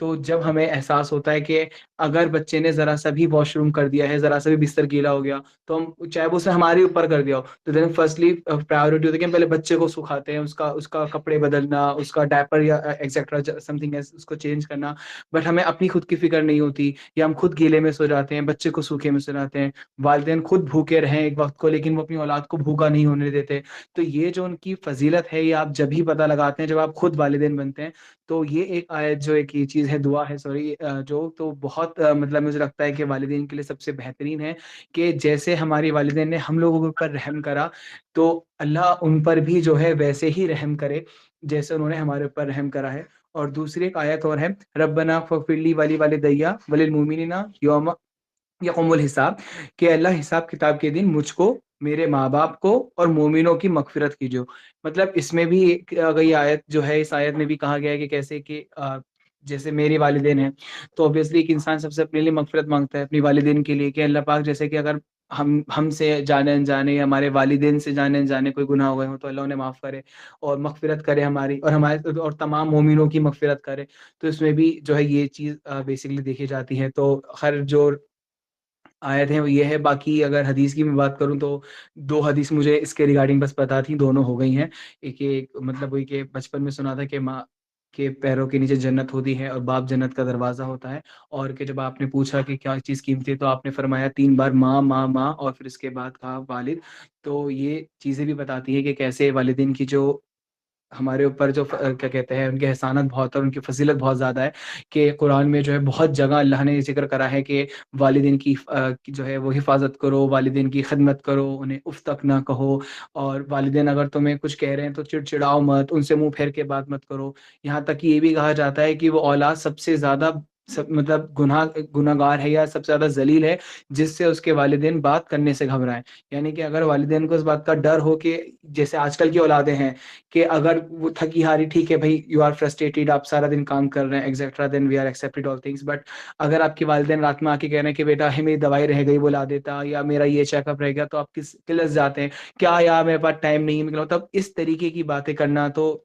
تو جب ہمیں احساس ہوتا ہے کہ اگر بچے نے ذرا سا بھی واش روم کر دیا ہے, ذرا سا بھی بستر گیلا ہو گیا, تو ہم چاہے وہ اس نے ہمارے اوپر کر دیا ہو, تو دین فرسٹلی پرائیورٹی ہوتی ہے کہ ہم پہلے بچے کو سکھاتے ہیں, اس کا کپڑے بدلنا, اس کا ڈائپر یا ایکسیٹرا سم تھنگ اس کو چینج کرنا. بٹ ہمیں اپنی خود کی فکر نہیں ہوتی, یا ہم خود گیلے میں سو جاتے ہیں, بچے کو سوکھے میں سلاتے ہیں. والدین خود بھوکے رہیں ایک وقت کو, لیکن وہ اپنی اولاد کو بھوکا نہیں ہونے دیتے. تو یہ جو ان کی فضیلت ہے, یہ آپ جب ہی پتہ لگاتے ہیں جب آپ خود والدین بنتے ہیں. تو یہ ایک آیت جو ایک یہ چیز ہے, دعا ہے سوری, جو تو بہت مطلب مجھے لگتا ہے کہ والدین کے لیے سب سے بہترین ہے کہ جیسے ہماری والدین نے ہم لوگوں پر رحم کرا, تو اللہ ان پر بھی جو ہے ویسے ہی رحم کرے جیسے انہوں نے ہمارے اوپر رحم کرا ہے. اور دوسری ایک آیت اور ہے, ربنا فاغفر لی ولوالدی وللمؤمنین یوم یقوم الحساب, کہ اللہ حساب کتاب کے دن مجھ کو, میرے ماں باپ کو اور مومنوں کی مغفرت کیجو. مطلب اس میں بھی اگر یہ آیت جو ہے, اس آیت میں بھی کہا گیا ہے کہ کیسے کہ جیسے میرے والدین ہیں, تو obviously ایک انسان سب سے اپنے لیے مغفرت مانگتا ہے اپنی والدین کے لیے, کہ اللہ پاک جیسے کہ اگر ہم سے جانے انجانے یا ہمارے والدین سے جانے انجانے کوئی گناہ ہو گئے ہوں تو اللہ انہیں معاف کرے اور مغفرت کرے ہماری, اور ہمارے اور تمام مومنوں کی مغفرت کرے. تو اس میں بھی جو ہے یہ چیز بیسکلی دیکھی جاتی ہے. تو خیر جو آیت ہیں وہ یہ ہے. باقی اگر حدیث کی میں بات کروں تو 2 حدیث مجھے اس کے ریگارڈنگ بس پتا تھی, دونوں ہو گئی ہیں. ایک مطلب وہی کہ بچپن میں سنا تھا کہ ماں کے پیروں کے نیچے جنت ہوتی ہے اور باپ جنت کا دروازہ ہوتا ہے, اور کہ جب آپ نے پوچھا کہ کیا چیز قیمتی ہے تو آپ نے فرمایا 3 بار ماں ماں ماں, اور پھر اس کے بعد کہا والد. تو یہ چیزیں بھی بتاتی ہے کہ کیسے والدین کی جو ہمارے اوپر جو کیا کہتے ہیں ان کے احسانات بہت ہے, ان کی فضیلت بہت زیادہ ہے. کہ قرآن میں جو ہے بہت جگہ اللہ نے ذکر کرا ہے کہ والدین کی جو ہے وہ حفاظت کرو, والدین کی خدمت کرو, انہیں اف تک نہ کہو, اور والدین اگر تمہیں کچھ کہہ رہے ہیں تو چڑچڑاؤ مت, ان سے منہ پھیر کے بات مت کرو. یہاں تک کہ یہ بھی کہا جاتا ہے کہ وہ اولاد سب سے زیادہ مطلب گناہ گار ہے یا سب سے زیادہ ذلیل ہے جس سے اس کے والدین بات کرنے سے گھبرائیں. یعنی کہ اگر والدین کو اس بات کا ڈر ہو کہ جیسے آج کل کی اولادیں ہیں کہ اگر وہ تھکی ہاری, ٹھیک ہے بھائی یو آر فرسٹریٹڈ, آپ سارا دن کام کر رہے ہیں etcetera, then we are accepted all things. But اگر آپ کے والدین رات میں آ کے کہہ رہے ہیں کہ بیٹا میری دوائی رہ گئی وہ لا دیتا, یا میرا یہ چیک اپ رہ گیا, تو آپ کلس جاتے ہیں کیا یار میرے پاس ٹائم نہیں ہے. مطلب اس طریقے کی باتیں کرنا تو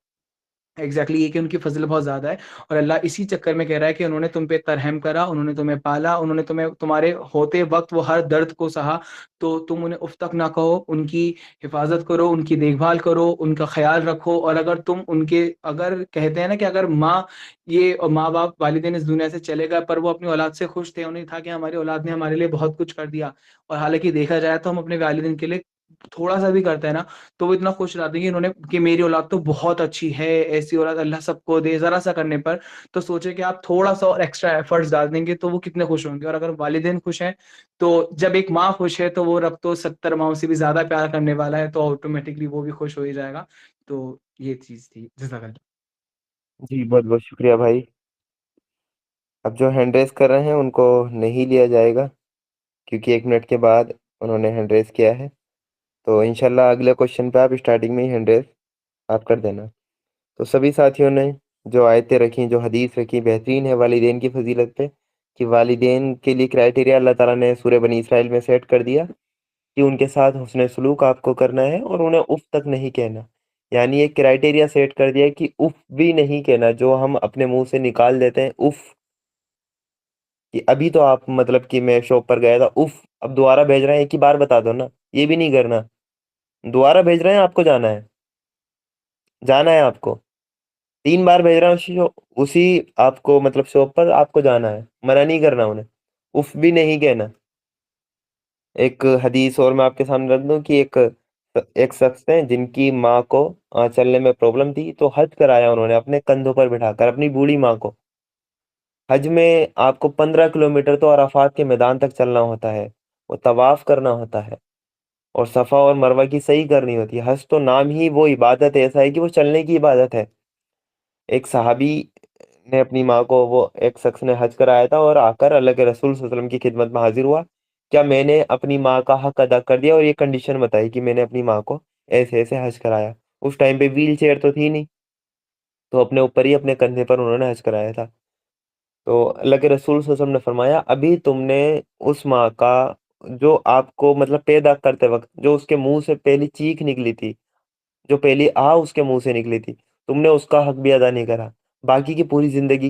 ایگزیکٹلی یہ کہ ان کی فضل بہت زیادہ ہے. اور اللہ اسی چکر میں کہہ رہا ہے کہ انہوں نے تم پہ ترحم کرا, انہوں نے تمہیں پالا, انہوں نے تمہارے ہوتے وقت وہ ہر درد کو سہا, تو تم انہیں اف تک نہ کہو, ان کی حفاظت کرو, ان کی دیکھ بھال کرو, ان کا خیال رکھو. اور اگر تم ان کے اگر کہتے ہیں نا کہ اگر ماں باپ والدین اس دنیا سے چلے گئے پر وہ اپنی اولاد سے خوش تھے, انہیں تھا کہ ہماری اولاد نے ہمارے لیے بہت کچھ کر دیا, اور حالانکہ دیکھا جائے تو ہم اپنے والدین کے لیے تھوڑا سا بھی کرتے ہیں نا تو وہ اتنا خوش رہتے ہیں کہ انہوں نے کہ میری اولاد تو بہت اچھی ہے, ایسی اولاد اللہ سب کو دے, ذرا سا کرنے پر. تو سوچے کہ آپ تھوڑا سا اور ایکسٹرا ایفرٹس ڈال دیں گے تو وہ کتنے خوش ہوں گے. اور اگر والدین خوش ہیں تو جب ایک ماں خوش ہے تو وہ رب تو 70 ماؤں سے بھی زیادہ پیار کرنے والا ہے, تو آٹومیٹکلی وہ بھی خوش ہو ہی جائے گا. تو یہ چیز تھی. جزاک اللہ. جی بہت بہت شکریہ بھائی. اب جو ہینڈ ریس کر رہے ہیں ان کو نہیں لیا جائے گا کیونکہ 1 منٹ کے بعد انہوں نے ہینڈ ریس کیا ہے. تو انشاءاللہ اگلے کوشچن پہ آپ اسٹارٹنگ میں ہی ہینڈ ریس آپ کر دینا. تو سبھی ساتھیوں نے جو آیتیں رکھی, جو حدیث رکھی, بہترین ہے والدین کی فضیلت پہ, کہ والدین کے لیے کرائٹیریا اللہ تعالیٰ نے سورہ بنی اسرائیل میں سیٹ کر دیا کہ ان کے ساتھ حسن سلوک آپ کو کرنا ہے اور انہیں اف تک نہیں کہنا. یعنی ایک کرائٹیریا سیٹ کر دیا کہ اف بھی نہیں کہنا, جو ہم اپنے منہ سے نکال دیتے ہیں اف, کہ ابھی تو آپ مطلب کہ میں شاپ پر گیا تھا اف, اب دوبارہ بھیج رہے ہیں ایک ہی بار بتا دو نا, یہ بھی نہیں کرنا. دوبارہ بھیج رہے ہیں آپ کو جانا ہے آپ کو 3 بار بھیج رہا ہوں اسی آپ کو مطلب شاپ پر آپ کو جانا ہے, منع نہیں کرنا انہیں, اف بھی نہیں کہنا. ایک حدیث اور میں آپ کے سامنے رکھ دوں کہ ایک شخص ہیں جن کی ماں کو چلنے میں پرابلم تھی, تو حج کرایا انہوں نے اپنے کندھوں پر بٹھا کر اپنی بوڑھی ماں کو. حج میں آپ کو 15 کلومیٹر تو عرفات کے میدان تک چلنا ہوتا ہے, وہ طواف کرنا ہوتا ہے, اور صفا اور مروہ کی صحیح کرنی ہوتی ہے. حج تو نام ہی وہ عبادت ایسا ہے کہ وہ چلنے کی عبادت ہے. ایک صحابی نے اپنی ماں کو, وہ ایک شخص نے حج کرایا تھا اور آ کر اللہ کے رسول صلی اللہ علیہ وسلم کی خدمت میں حاضر ہوا, کیا میں نے اپنی ماں کا حق ادا کر دیا, اور یہ کنڈیشن بتائی کہ میں نے اپنی ماں کو ایسے ایسے حج کرایا. اس ٹائم پہ ویل چیئر تو تھی نہیں, تو اپنے اوپر ہی اپنے کندھے پر انہوں نے حج کرایا تھا. تو اللہ کے رسول صلی اللہ علیہ وسلم نے فرمایا ابھی تم نے اس ماں کا جو آپ کو مطلب پیدا کرتے وقت جو اس کے منہ سے پہلی چیخ نکلی تھی, جو پہلی اس کے منہ سے نکلی تھی, تم نے اس کا حق بھی ادا نہیں کرا. باقی کی پوری زندگی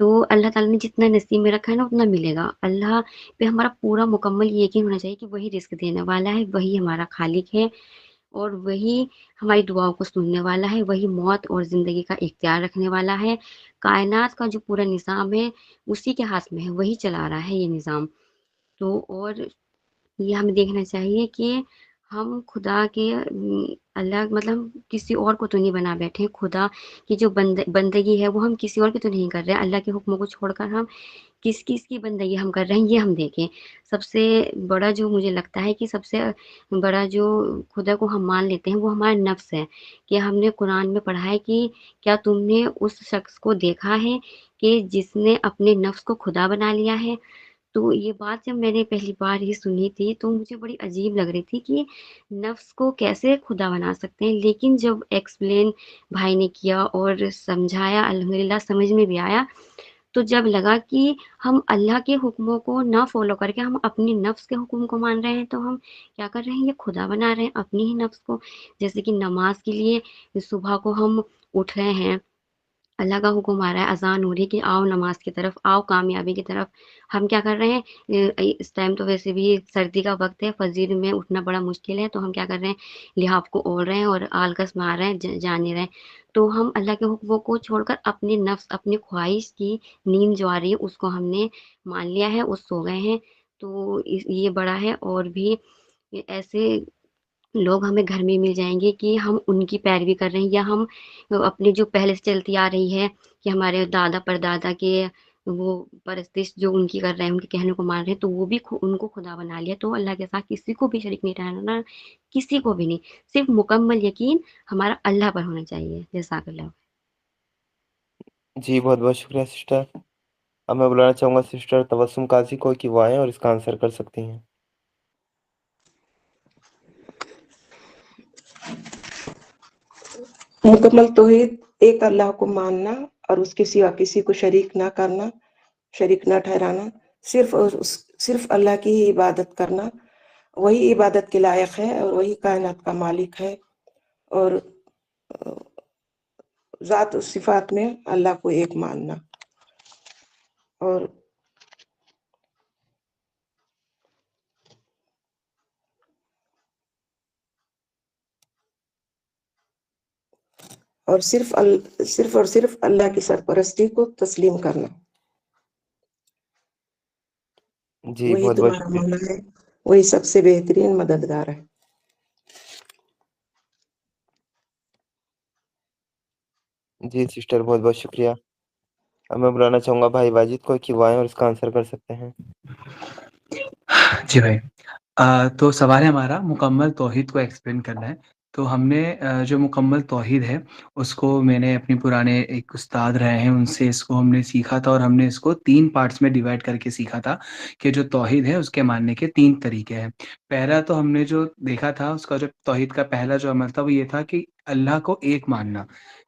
تو اللہ تعالیٰ نے جتنا نصیب میں رکھا ہے نا اتنا ملے گا. اللہ پہ ہمارا پورا مکمل یقین ہونا چاہیے کہ وہی رزق دینے والا ہے، وہی ہمارا خالق ہے، اور وہی ہماری دعاؤں کو سننے والا ہے، وہی موت اور زندگی کا اختیار رکھنے والا ہے. کائنات کا جو پورا نظام ہے اسی کے ہاتھ میں ہے، وہی چلا رہا ہے یہ نظام. تو اور یہ ہمیں دیکھنا چاہیے کہ ہم خدا کے اللہ مطلب ہم کسی اور کو تو نہیں بنا بیٹھے. خدا کی جو بندگی ہے وہ ہم کسی اور کی تو نہیں کر رہے. اللہ کے حکموں کو چھوڑ کر ہم کس کی بندگی ہم کر رہے ہیں، یہ ہم دیکھیں. سب سے بڑا جو مجھے لگتا ہے کہ سب سے بڑا جو خدا کو ہم مان لیتے ہیں وہ ہمارا نفس ہے. کہ ہم نے قرآن میں پڑھا ہے کہ کیا تم نے اس شخص کو دیکھا ہے کہ جس نے اپنے نفس کو خدا بنا لیا ہے. تو یہ بات جب میں نے پہلی بار ہی سنی تھی تو مجھے بڑی عجیب لگ رہی تھی کہ نفس کو کیسے خدا بنا سکتے ہیں. لیکن جب ایکسپلین بھائی نے کیا اور سمجھایا الحمدللہ سمجھ میں بھی آیا. تو جب لگا کہ ہم اللہ کے حکموں کو نہ فالو کر کے ہم اپنی نفس کے حکم کو مان رہے ہیں تو ہم کیا کر رہے ہیں، یہ خدا بنا رہے ہیں اپنی ہی نفس کو. جیسے کہ نماز کے لیے صبح کو ہم اٹھ رہے ہیں، اللہ کا حکم آ رہا ہے، اذان ہو رہی ہے کہ آؤ نماز کی طرف، آؤ کامیابی کی طرف. ہم کیا کر رہے ہیں، اس ٹائم تو ویسے بھی سردی کا وقت ہے، فجر میں اٹھنا بڑا مشکل ہے، تو ہم کیا کر رہے ہیں، لحاف کو اوڑھ رہے ہیں اور آلکس میں آ رہے ہیں، جا نہیں رہے ہیں. تو ہم اللہ کے حکموں کو چھوڑ کر اپنے نفس اپنی خواہش کی نیند جو آ رہی ہے اس کو ہم نے مان لیا ہے، اس سو گئے ہیں. تو یہ بڑا ہے. اور بھی ایسے لوگ ہمیں گھر میں مل جائیں گے کہ ہم ان کی پیروی کر رہے ہیں، یا ہم اپنی جو پہلے سے چلتی آ رہی ہے کہ ہمارے دادا پردادا کے وہ پرستش جو ان کی کر رہے ہیں، ان کے کہنے کو مان رہے ہیں، تو وہ بھی ان کو خدا بنا لیا. تو اللہ کے ساتھ کسی کو بھی شریک نہیں ٹھہرانا، کسی کو بھی نہیں. صرف مکمل یقین ہمارا اللہ پر ہونا چاہیے. جزاک اللہ. جی بہت بہت شکریہ سسٹر. اب میں بلانا چاہوں گا سسٹر تبسم قاضی کو کہ وہ آئیں اور اس کا آنسر کر سکتی ہیں. مکمل توحید ایک اللہ کو ماننا اور اس کے سوا کسی کو شریک نہ ٹھہرانا، صرف اللہ کی ہی عبادت کرنا. وہی عبادت کے لائق ہے اور وہی کائنات کا مالک ہے. اور ذات و صفات میں اللہ کو ایک ماننا. اور صرف اللہ کی سرپرستی کو تسلیم کرنا. جی وہی بہت بہت تمہارا شکریہ. مولا ہے، وہی سب سے بہترین مددگار ہے. جی سسٹر بہت بہت شکریہ. اب میں بلانا چاہوں گا بھائی واجد کو کہ وہ آئیں اور اس کا آنسر کر سکتے ہیں. جی بھائی، تو سوال ہے ہمارا مکمل توحید کو ایکسپلین کرنا ہے. تو ہم نے جو مکمل توحید ہے اس کو میں نے اپنے پرانے ایک استاد رہے ہیں ان سے اس کو ہم نے سیکھا تھا، اور ہم نے اس کو 3 پارٹس میں ڈیوائڈ کر کے سیکھا تھا کہ جو توحید ہے اس کے ماننے کے 3 طریقے ہیں. پہلا تو ہم نے جو دیکھا تھا اس کا جو توحید کا پہلا جو عمل تھا وہ یہ تھا کہ اللہ کو ایک ماننا،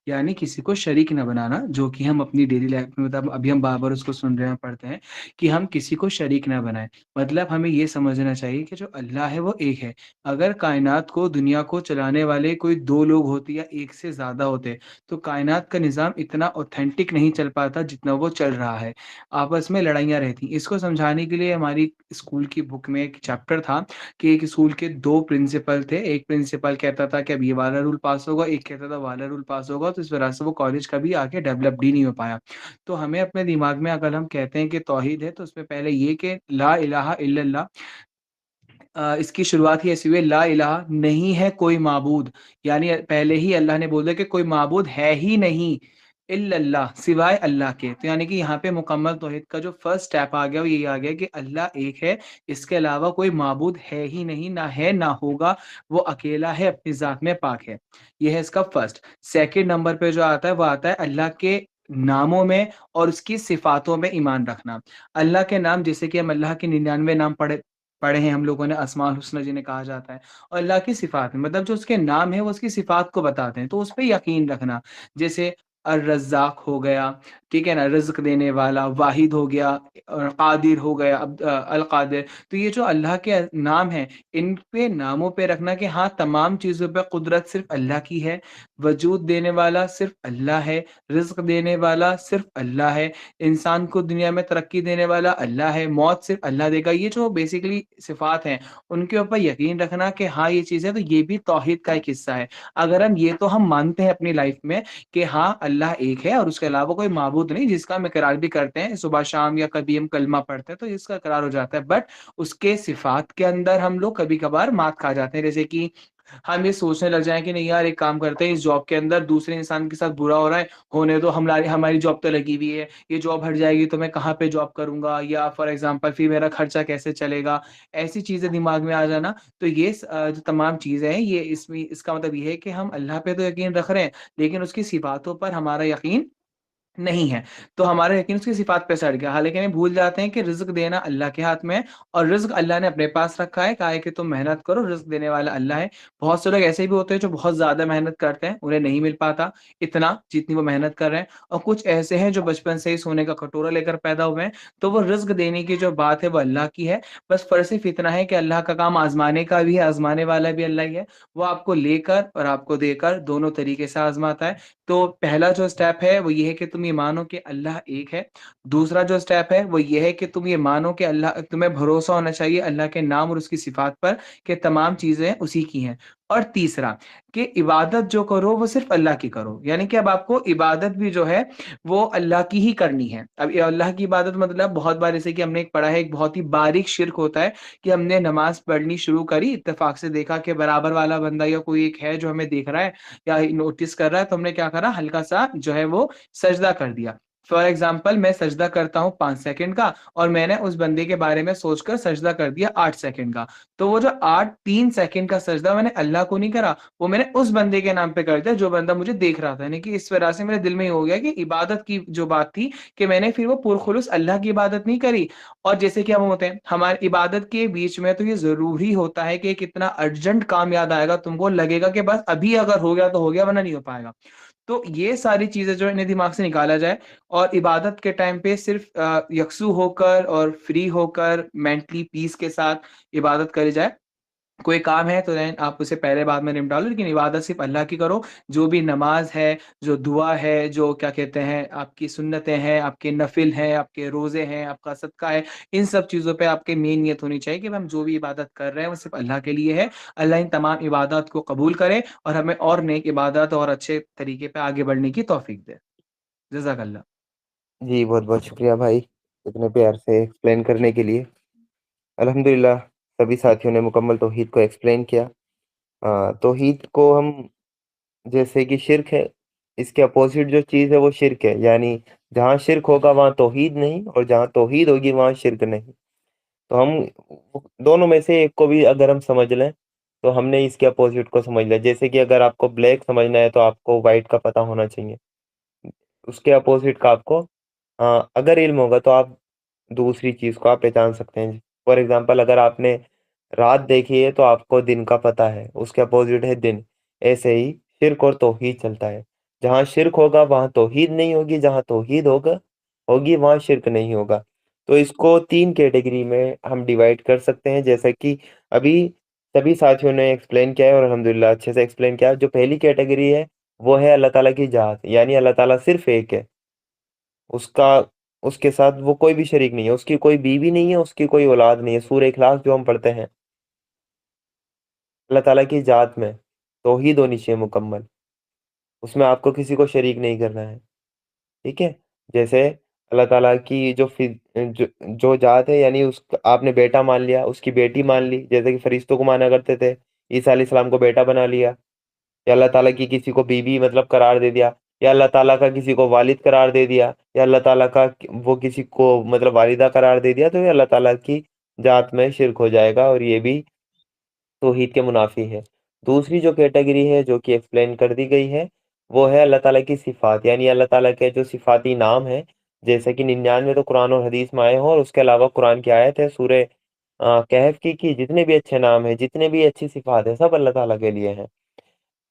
یعنی کسی کو شریک نہ بنانا، جو کہ ہم اپنی ڈیلی لائف میں مطلب ابھی ہم بار بار اس کو سن رہے ہیں پڑھتے ہیں کہ ہم کسی کو شریک نہ بنائیں. مطلب ہمیں یہ سمجھنا چاہیے کہ جو اللہ ہے وہ ایک ہے. اگر کائنات کو دنیا کو چلانے والے کوئی 2 لوگ ہوتے یا ایک سے زیادہ ہوتے تو کائنات کا نظام اتنا اوتھینٹک نہیں چل پاتا جتنا وہ چل رہا ہے. آپس میں لڑائیاں رہتی. اس کو سمجھانے کے لیے ہماری اسکول کی بک میں ایک چیپٹر تھا کہ ایک اسکول کے 2 پرنسپل تھے. ایک پرنسپل کہتا تھا کہ اب یہ والا رول پاس ہوگا، ایک کہتا تھا والا رول پاس ہوگا. تو اس وجہ سے وہ کالج کبھی آگے ڈیولپڈ ہی نہیں ہو پایا. تو ہمیں اپنے دماغ میں اگر ہم کہتے ہیں کہ توحید ہے تو اس میں پہلے یہ کہ لا الہ الا اللہ، اس کی شروعات ہی ایسی ہوئی، لا الہ نہیں ہے کوئی معبود، یعنی پہلے ہی اللہ نے بول دیا کہ کوئی معبود ہے ہی نہیں الا اللہ، سوائے اللہ کے. تو یعنی کہ یہاں پہ مکمل توحید کا جو فرسٹ سٹیپ آ گیا وہ یہی آ گیا کہ اللہ ایک ہے، اس کے علاوہ کوئی معبود ہے ہی نہیں، نہ ہے نہ ہوگا، وہ اکیلا ہے، اپنی ذات میں پاک ہے. یہ ہے اس کا فرسٹ. سیکنڈ نمبر پہ جو آتا ہے وہ آتا ہے اللہ کے ناموں میں اور اس کی صفاتوں میں ایمان رکھنا. اللہ کے نام، جیسے کہ ہم اللہ کے 99 نام پڑھے ہیں ہم لوگوں نے، اسماء الحسنی جنہیں کہا جاتا ہے. اور اللہ کی صفات میں مطلب جو اس کے نام ہے وہ اس کی صفات کو بتاتے ہیں، تو اس پہ یقین رکھنا. جیسے الرزاق ہو گیا، ٹھیک ہے نا، رزق دینے والا، واحد ہو گیا، اور قادر ہو گیا، القادر. تو یہ جو اللہ کے نام ہیں، ان پہ ناموں پہ رکھنا کہ ہاں تمام چیزوں پہ قدرت صرف اللہ کی ہے، وجود دینے والا صرف اللہ ہے، رزق دینے والا صرف اللہ ہے، انسان کو دنیا میں ترقی دینے والا اللہ ہے، موت صرف اللہ دے گا. یہ جو بیسیکلی صفات ہیں ان کے اوپر یقین رکھنا کہ ہاں یہ چیز ہے، تو یہ بھی توحید کا ایک حصہ ہے. اگر ہم مانتے ہیں اپنی لائف میں کہ ہاں اللہ ایک ہے اور اس کے علاوہ کوئی معبود نہیں، جس کا ہم اقرار بھی کرتے ہیں صبح شام یا کبھی ہم کلمہ پڑھتے ہیں تو اس کا اقرار ہو جاتا ہے، بٹ اس کے صفات کے اندر ہم لوگ کبھی کبھار مات کھا جاتے ہیں. جیسے کہ ہم یہ سوچنے لگ جائیں کہ نہیں یار ایک کام کرتے ہیں، اس جاب کے اندر دوسرے انسان کے ساتھ برا ہو رہا ہے، ہونے دو، ہماری جاب تو لگی ہوئی ہے، یہ جاب ہٹ جائے گی تو میں کہاں پہ جاب کروں گا، یا فار ایگزامپل پھر میرا خرچہ کیسے چلے گا، ایسی چیزیں دماغ میں آ جانا. تو یہ جو تمام چیزیں ہیں، یہ اس کا مطلب یہ ہے کہ ہم اللہ پہ تو یقین رکھ رہے ہیں لیکن اس کی صفاتوں پر ہمارا یقین نہیں ہے، تو ہمارا یقین اس کی صفات پہ سڑ گیا. حالانکہ ہم بھول جاتے ہیں کہ رزق دینا اللہ کے ہاتھ میں ہے، اور رزق اللہ نے اپنے پاس رکھا ہے، کہا ہے کہ تم محنت کرو، رزق دینے والا اللہ ہے. بہت سے لوگ ایسے بھی ہوتے ہیں جو بہت زیادہ محنت کرتے ہیں، انہیں نہیں مل پاتا اتنا جتنی وہ محنت کر رہے ہیں، اور کچھ ایسے ہیں جو بچپن سے ہی سونے کا کٹورا لے کر پیدا ہوئے ہیں. تو وہ رزق دینے کی جو بات ہے وہ اللہ کی ہے، بس فرق صرف اتنا ہے کہ اللہ کا کام آزمانے کا بھی ہے، آزمانے والا بھی اللہ ہی ہے. وہ آپ کو لے کر اور آپ کو دے کر دونوں طریقے سے آزماتا ہے. تو پہلا جو سٹیپ ہے وہ یہ ہے کہ تم یہ مانو کہ اللہ ایک ہے. دوسرا جو سٹیپ ہے وہ یہ ہے کہ تم یہ مانو کہ تمہیں بھروسہ ہونا چاہیے اللہ کے نام اور اس کی صفات پر کہ تمام چیزیں اسی کی ہیں. اور تیسرا کہ عبادت جو کرو وہ صرف اللہ کی کرو، یعنی کہ اب آپ کو عبادت بھی جو ہے وہ اللہ کی ہی کرنی ہے. اب اللہ کی عبادت مطلب بہت بار جیسے کہ ہم نے ایک پڑھا ہے، ایک بہت ہی باریک شرک ہوتا ہے کہ ہم نے نماز پڑھنی شروع کری، اتفاق سے دیکھا کہ برابر والا بندہ یا کوئی ایک ہے جو ہمیں دیکھ رہا ہے یا نوٹس کر رہا ہے، تو ہم نے کیا کرا، ہلکا سا جو ہے وہ سجدہ کر دیا. فار ایگزامپل میں سجدہ کرتا ہوں 5 سیکنڈ کا، اور میں نے اس بندے کے بارے میں سوچ کر سجدہ کر دیا 8 سیکنڈ کا. تو وہ جو 3 سیکنڈ کا سجدہ میں نے اللہ کو نہیں کرا، وہ میں نے اس بندے کے نام پہ کر دیا جو بندہ مجھے دیکھ رہا تھا. یعنی کہ اس وجہ سے میرے دل میں یہ ہو گیا کہ عبادت کی جو بات تھی کہ میں نے پھر وہ پرخلوص اللہ کی عبادت نہیں کری. اور جیسے کہ ہم ہوتے ہیں ہماری عبادت کے بیچ میں تو یہ ضروری ہوتا ہے کہ کتنا ارجنٹ کام یاد آئے گا، تم کو لگے گا کہ بس ابھی اگر ہو گیا تو ہو گیا ورنہ نہیں ہو پائے گا. تو یہ ساری چیزیں جو انہیں دماغ سے نکالا جائے اور عبادت کے ٹائم پہ صرف یکسو ہو کر اور فری ہو کر مینٹلی پیس کے ساتھ عبادت کری جائے. کوئی کام ہے تو آپ اسے پہلے بعد میں نمٹا لو، لیکن عبادت صرف اللہ کی کرو. جو بھی نماز ہے، جو دعا ہے، جو کیا کہتے ہیں آپ کی سنتیں ہیں، آپ کے نفل ہیں، آپ کے روزے ہیں، آپ کا صدقہ ہے، ان سب چیزوں پہ آپ کی مین نیت ہونی چاہیے کہ ہم جو بھی عبادت کر رہے ہیں وہ صرف اللہ کے لیے ہے. اللہ ان تمام عبادات کو قبول کرے اور ہمیں اور نیک عبادت اور اچھے طریقے پہ آگے بڑھنے کی توفیق دے. جزاک اللہ. جی بہت بہت شکریہ بھائی اتنے پیار سے ایکسپلین کرنے کے لیے. الحمدللہ سبھی ساتھیوں نے مکمل توحید کو ایکسپلین کیا. توحید کو ہم جیسے کہ شرک ہے، اس کے اپوزٹ جو چیز ہے وہ شرک ہے، یعنی جہاں شرک ہوگا وہاں توحید نہیں، اور جہاں توحید ہوگی وہاں شرک نہیں. تو ہم دونوں میں سے ایک کو بھی اگر ہم سمجھ لیں تو ہم نے اس کے اپوزٹ کو سمجھ لیا. جیسے کہ اگر آپ کو بلیک سمجھنا ہے تو آپ کو وائٹ کا پتہ ہونا چاہیے، اس کے اپوزٹ کا آپ کو اگر علم ہوگا تو آپ دوسری چیز کو آپ پہچان سکتے ہیں. فار ایگزامپل اگر آپ نے رات دیکھی ہے تو آپ کو دن کا پتہ ہے، اس کے اپوزٹ ہے دن. ایسے ہی شرک اور توحید چلتا ہے. جہاں شرک ہوگا وہاں توحید نہیں ہوگی، جہاں توحید ہوگی وہاں شرک نہیں ہوگا. تو اس کو 3 کیٹیگری میں ہم ڈیوائڈ کر سکتے ہیں، جیسا کہ ابھی سبھی ساتھیوں نے ایکسپلین کیا ہے اور الحمدللہ اچھے سے ایکسپلین کیا. جو پہلی کیٹیگری ہے وہ ہے اللہ تعالیٰ کی ذات، یعنی اللہ تعالیٰ صرف ایک ہے، اس کے ساتھ وہ کوئی بھی شریک نہیں ہے، اس کی کوئی بیوی نہیں ہے، اس کی کوئی اولاد نہیں ہے. سورہ اخلاص جو ہم پڑھتے ہیں، اللہ تعالیٰ کی ذات میں توحید ہونی چاہیے مکمل، اس میں آپ کو کسی کو شریک نہیں کرنا ہے. ٹھیک ہے. جیسے اللہ تعالیٰ کی جو ذات ہے، یعنی آپ نے بیٹا مان لیا، اس کی بیٹی مان لی، جیسے کہ فرشتوں کو مانا کرتے تھے، عیسیٰ علیہ السلام کو بیٹا بنا لیا. یا اللہ تعالیٰ کی کسی کو بیوی مطلب قرار دے دیا، یا اللہ تعالیٰ کا کسی کو والد قرار دے دیا، یا اللہ تعالیٰ کا وہ کسی کو مطلب والدہ قرار دے دیا، تو یہ اللہ تعالیٰ کی ذات میں شرک ہو جائے گا، اور یہ بھی توحید کے منافی ہے. دوسری جو کیٹیگری ہے جو کہ ایکسپلین کر دی گئی ہے وہ ہے اللہ تعالیٰ کی صفات، یعنی اللہ تعالیٰ کے جو صفاتی نام ہیں، جیسے کہ 99 تو قرآن اور حدیث میں آئے ہوں، اور اس کے علاوہ قرآن کی آیت ہے سورہ کہف کی جتنے بھی اچھے نام ہیں، جتنے بھی اچھی صفات ہیں، سب اللہ تعالیٰ کے لیے ہیں.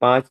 5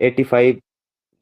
85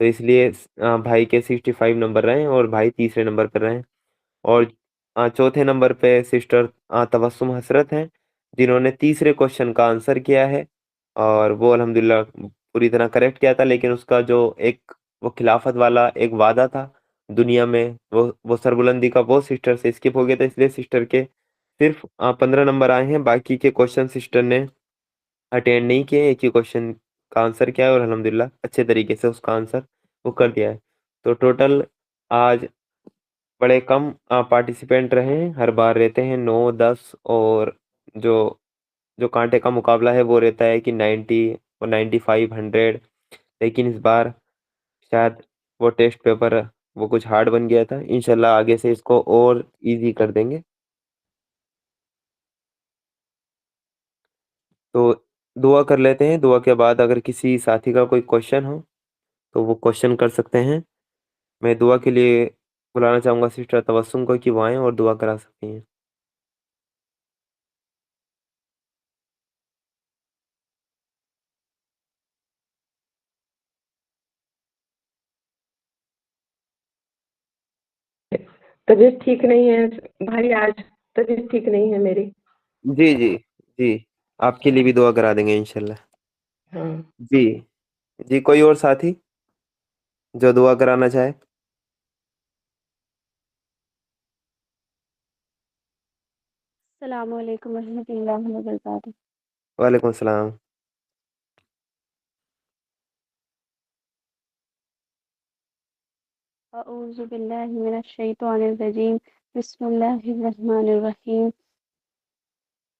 تو اس لیے بھائی کے 65 نمبر رہے اور بھائی تیسرے نمبر پر رہے، اور چوتھے نمبر پہ سسٹر تبسم حسرت ہیں، جنہوں نے تیسرے کوشچن کا آنسر کیا ہے، اور وہ الحمدللہ پوری طرح کریکٹ کیا تھا، لیکن اس کا جو ایک وہ خلافت والا ایک وعدہ تھا دنیا میں، وہ سربلندی کا، وہ سسٹر سے اسکپ ہو گیا تھا، اس لیے سسٹر کے صرف 15 نمبر آئے ہیں، باقی کے کوشچن سسٹر نے اٹینڈ نہیں کیے، ایک ہی کوشچن کا آنسر کیا ہے اور الحمدللہ اچھے طریقے سے اس کا آنسر وہ کر دیا ہے۔ تو ٹوٹل آج بڑے کم پارٹیسپینٹ رہے ہیں، ہر بار رہتے ہیں 9 10، اور جو جو کانٹے کا مقابلہ ہے وہ رہتا ہے کہ 90 اور 95 100، لیکن اس بار شاید وہ ٹیسٹ پیپر وہ کچھ ہارڈ بن گیا تھا، انشاءاللہ آگے سے اس کو اور ایزی کر دیں گے۔ تو دعا کر لیتے ہیں، دعا کے بعد اگر کسی ساتھی کا کوئی کوشچن ہو تو وہ کوشچن کر سکتے ہیں۔ میں دعا کے لیے بلانا چاہوں گا سسٹر تبسم کو کہ وہ آئیں اور دعا کرا سکتی ہیں۔ طبیعت ٹھیک نہیں ہے بھائی، آج طبیعت ٹھیک نہیں ہے میری۔ جی جی جی، آپ کے لیے بھی دعا کرا دیں گے انشاءاللہ۔ ہاں جی جی، کوئی اور ساتھی جو دعا کرانا چاہے؟ السلام علیکم ورحمۃ اللہ وبرکاتہ۔ وعلیکم السلام۔ اعوذ باللہ من الشیطان الرجیم، بسم اللہ الرحمن الرحیم۔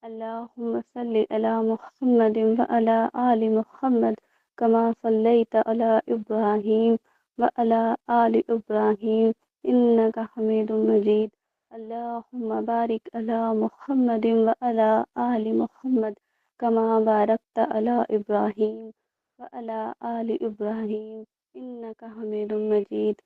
اللہم صلی علی محمد وعلی آل محمد کما صلیت علی ابراہیم وعلی آل ابراہیم انک حمید مجید۔ اللہم بارک علی محمد وعلی آل محمد کما بارکت علی ابراہیم وعلی آل ابراہیم انک حمید مجید۔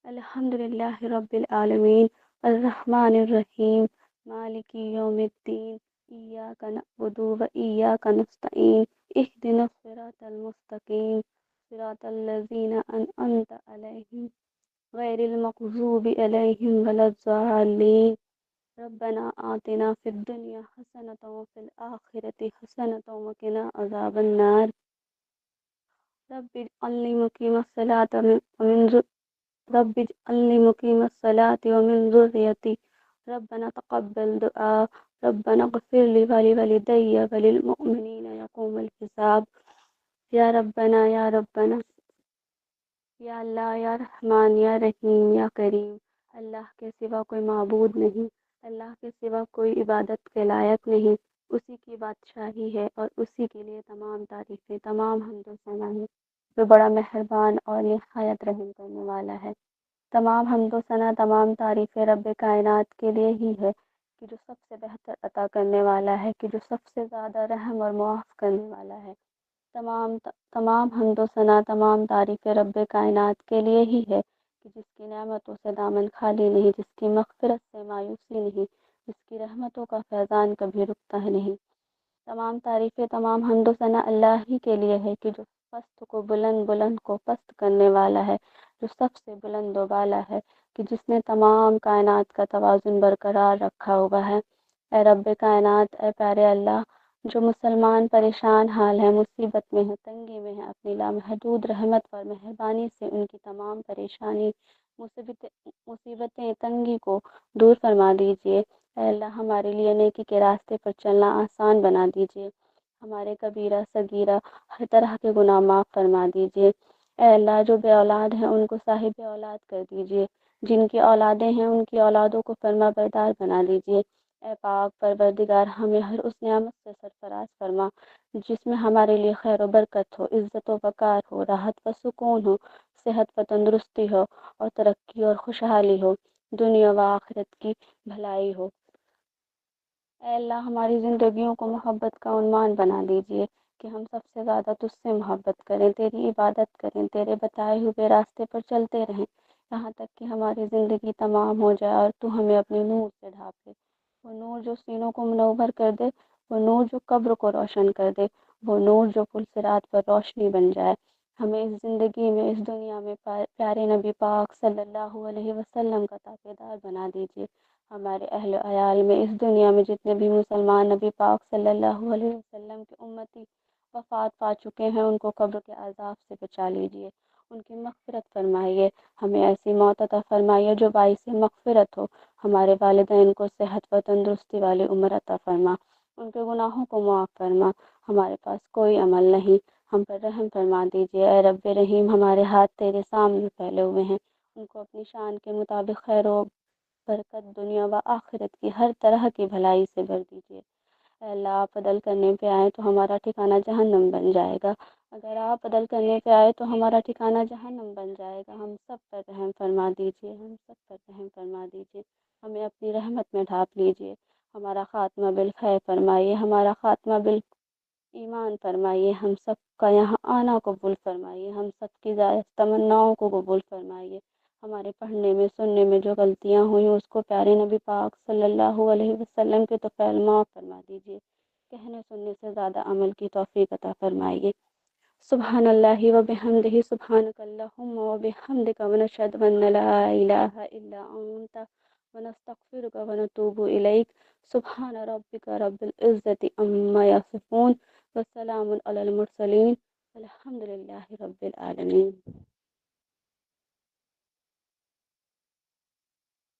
الحمدللہ رب العالمین الرحمن الرحیم مالک یوم الدین ایاک نعبد و ایاک نستعین اہدنا الصراط المستقیم صراط الذین انعمت علیہم غیر المغضوب علیہم ولا الضالین۔ ربنا آتنا فی الدنیا حسنۃ وفی الآخرۃ حسنۃ وقنا عذاب النار۔ رب اجعلنی مقیم الصلاۃ رب اجعلنی مقیم الصلاۃ ومن ذریتی ربنا تقبل دعاء ربنا اغفر لی ولوالدی وللمؤمنین یقوم الحساب۔ یا ربنا یا ربنا، یا اللہ، یا رحمان، یا رحیم، یا کریم۔ اللہ کے سوا کوئی معبود نہیں، اللہ کے سوا کوئی عبادت کے لائق نہیں، اسی کی بادشاہی ہے اور اسی کے لیے تمام تعریفیں، تمام حمد و ثنا ہے، جو بڑا مہربان اور نہایت رحم کرنے والا ہے۔ تمام حمد و ثنا، تمام تعریفیں رب کائنات کے لیے ہی ہے، کہ جو سب سے بہتر عطا کرنے والا ہے، کہ جو سب سے زیادہ رحم اور معاف کرنے والا ہے۔ تمام حمد و ثنا، تمام تعریفیں رب کائنات کے لیے ہی ہے، کہ جس کی نعمتوں سے دامن خالی نہیں، جس کی مغفرت سے مایوسی نہیں، جس کی رحمتوں کا فیضان کبھی رکتا ہے نہیں۔ تمام تعریفیں، تمام حمد و ثنا اللہ ہی کے لیے ہے، کہ جو پست کو بلند، بلند کو پست کرنے والا ہے، جو سب سے بلند و بالا ہے، کہ جس نے تمام کائنات کا توازن برقرار رکھا ہوا ہے۔ اے رب کائنات، اے پیارے اللہ، جو مسلمان پریشان حال ہے، مصیبت میں ہے، تنگی میں ہے، اپنی لامحدود رحمت اور مہربانی سے ان کی تمام پریشانی، مصیبتیں، تنگی کو دور فرما دیجیے۔ اے اللہ، ہمارے لیے نیکی کے راستے پر چلنا آسان بنا دیجیے، ہمارے کبیرہ صغیرہ ہر طرح کے گناہ معاف فرما دیجیے۔ اے اللہ، جو بے اولاد ہیں ان کو صاحب اولاد کر دیجیے، جن کی اولادیں ہیں ان کی اولادوں کو فرما بردار بنا دیجیے۔ اے پاک پروردگار، ہمیں ہر اس نعمت سے سرفراز فرما جس میں ہمارے لیے خیر و برکت ہو، عزت و وقار ہو، راحت و سکون ہو، صحت و تندرستی ہو، اور ترقی اور خوشحالی ہو، دنیا و آخرت کی بھلائی ہو۔ اے اللہ، ہماری زندگیوں کو محبت کا عنوان بنا دیجیے، کہ ہم سب سے زیادہ تجھ سے محبت کریں، تیری عبادت کریں، تیرے بتائے ہوئے راستے پر چلتے رہیں، یہاں تک کہ ہماری زندگی تمام ہو جائے اور تو ہمیں اپنے نور سے ڈھانپ لے، وہ نور جو سینوں کو منور کر دے، وہ نور جو قبر کو روشن کر دے، وہ نور جو پل صراط پر روشنی بن جائے۔ ہمیں اس زندگی میں اس دنیا میں پیارے نبی پاک صلی اللہ علیہ وسلم کا تابعدار بنا دیجیے۔ ہمارے اہل و عیال میں اس دنیا میں جتنے بھی مسلمان نبی پاک صلی اللہ علیہ وسلم کے امتی وفات پا چکے ہیں ان کو قبر کے عذاب سے بچا لیجیے، ان کی مغفرت فرمائیے، ہمیں ایسی موت عطا فرمائیے جو باعث مغفرت ہو۔ ہمارے والدین کو صحت و تندرستی والی عمر عطا فرما، ان کے گناہوں کو معاف فرما۔ ہمارے پاس کوئی عمل نہیں، ہم پر رحم فرما دیجیے۔ اے رب رحیم، ہمارے ہاتھ تیرے سامنے پھیلے ہوئے ہیں، ان کو اپنی شان کے مطابق خیر و برکت دنیا و آخرت کی ہر طرح کی بھلائی سے بھر دیجیے۔ اے اللہ، آپ عدل کرنے پہ آئیں تو ہمارا ٹھکانہ جہنم بن جائے گا، اگر آپ عدل کرنے پہ آئے تو ہمارا ٹھکانہ جہنم بن جائے گا۔ ہم سب پر رحم فرما دیجیے، ہم سب پر رحم فرما دیجیے، ہمیں اپنی رحمت میں ڈھانپ لیجیے، ہمارا خاتمہ بالخیر فرمائیے، ہمارا خاتمہ ایمان فرمائیے، ہم سب کا یہاں آنا قبول فرمائیے، ہم سب کی زائد تمناؤں کو قبول فرمائیے۔ ہمارے پڑھنے میں سننے میں جو غلطیاں ہوئیں اس کو پیارے نبی پاک صلی اللہ علیہ وسلم کے طفیل معاف فرما دیجیے، کہنے سننے سے زیادہ عمل کی توفیق عطا فرمائیے۔ سبحان اللہ و بحمدہ، سبحانک اللہم و بحمدک، ونشہد ان لا الہ الا انت، ونستغفرک ونتوب الیک۔ سبحان ربک رب العزت عما یصفون، وسلام علی المرسلین، الحمد للہ رب العالمین۔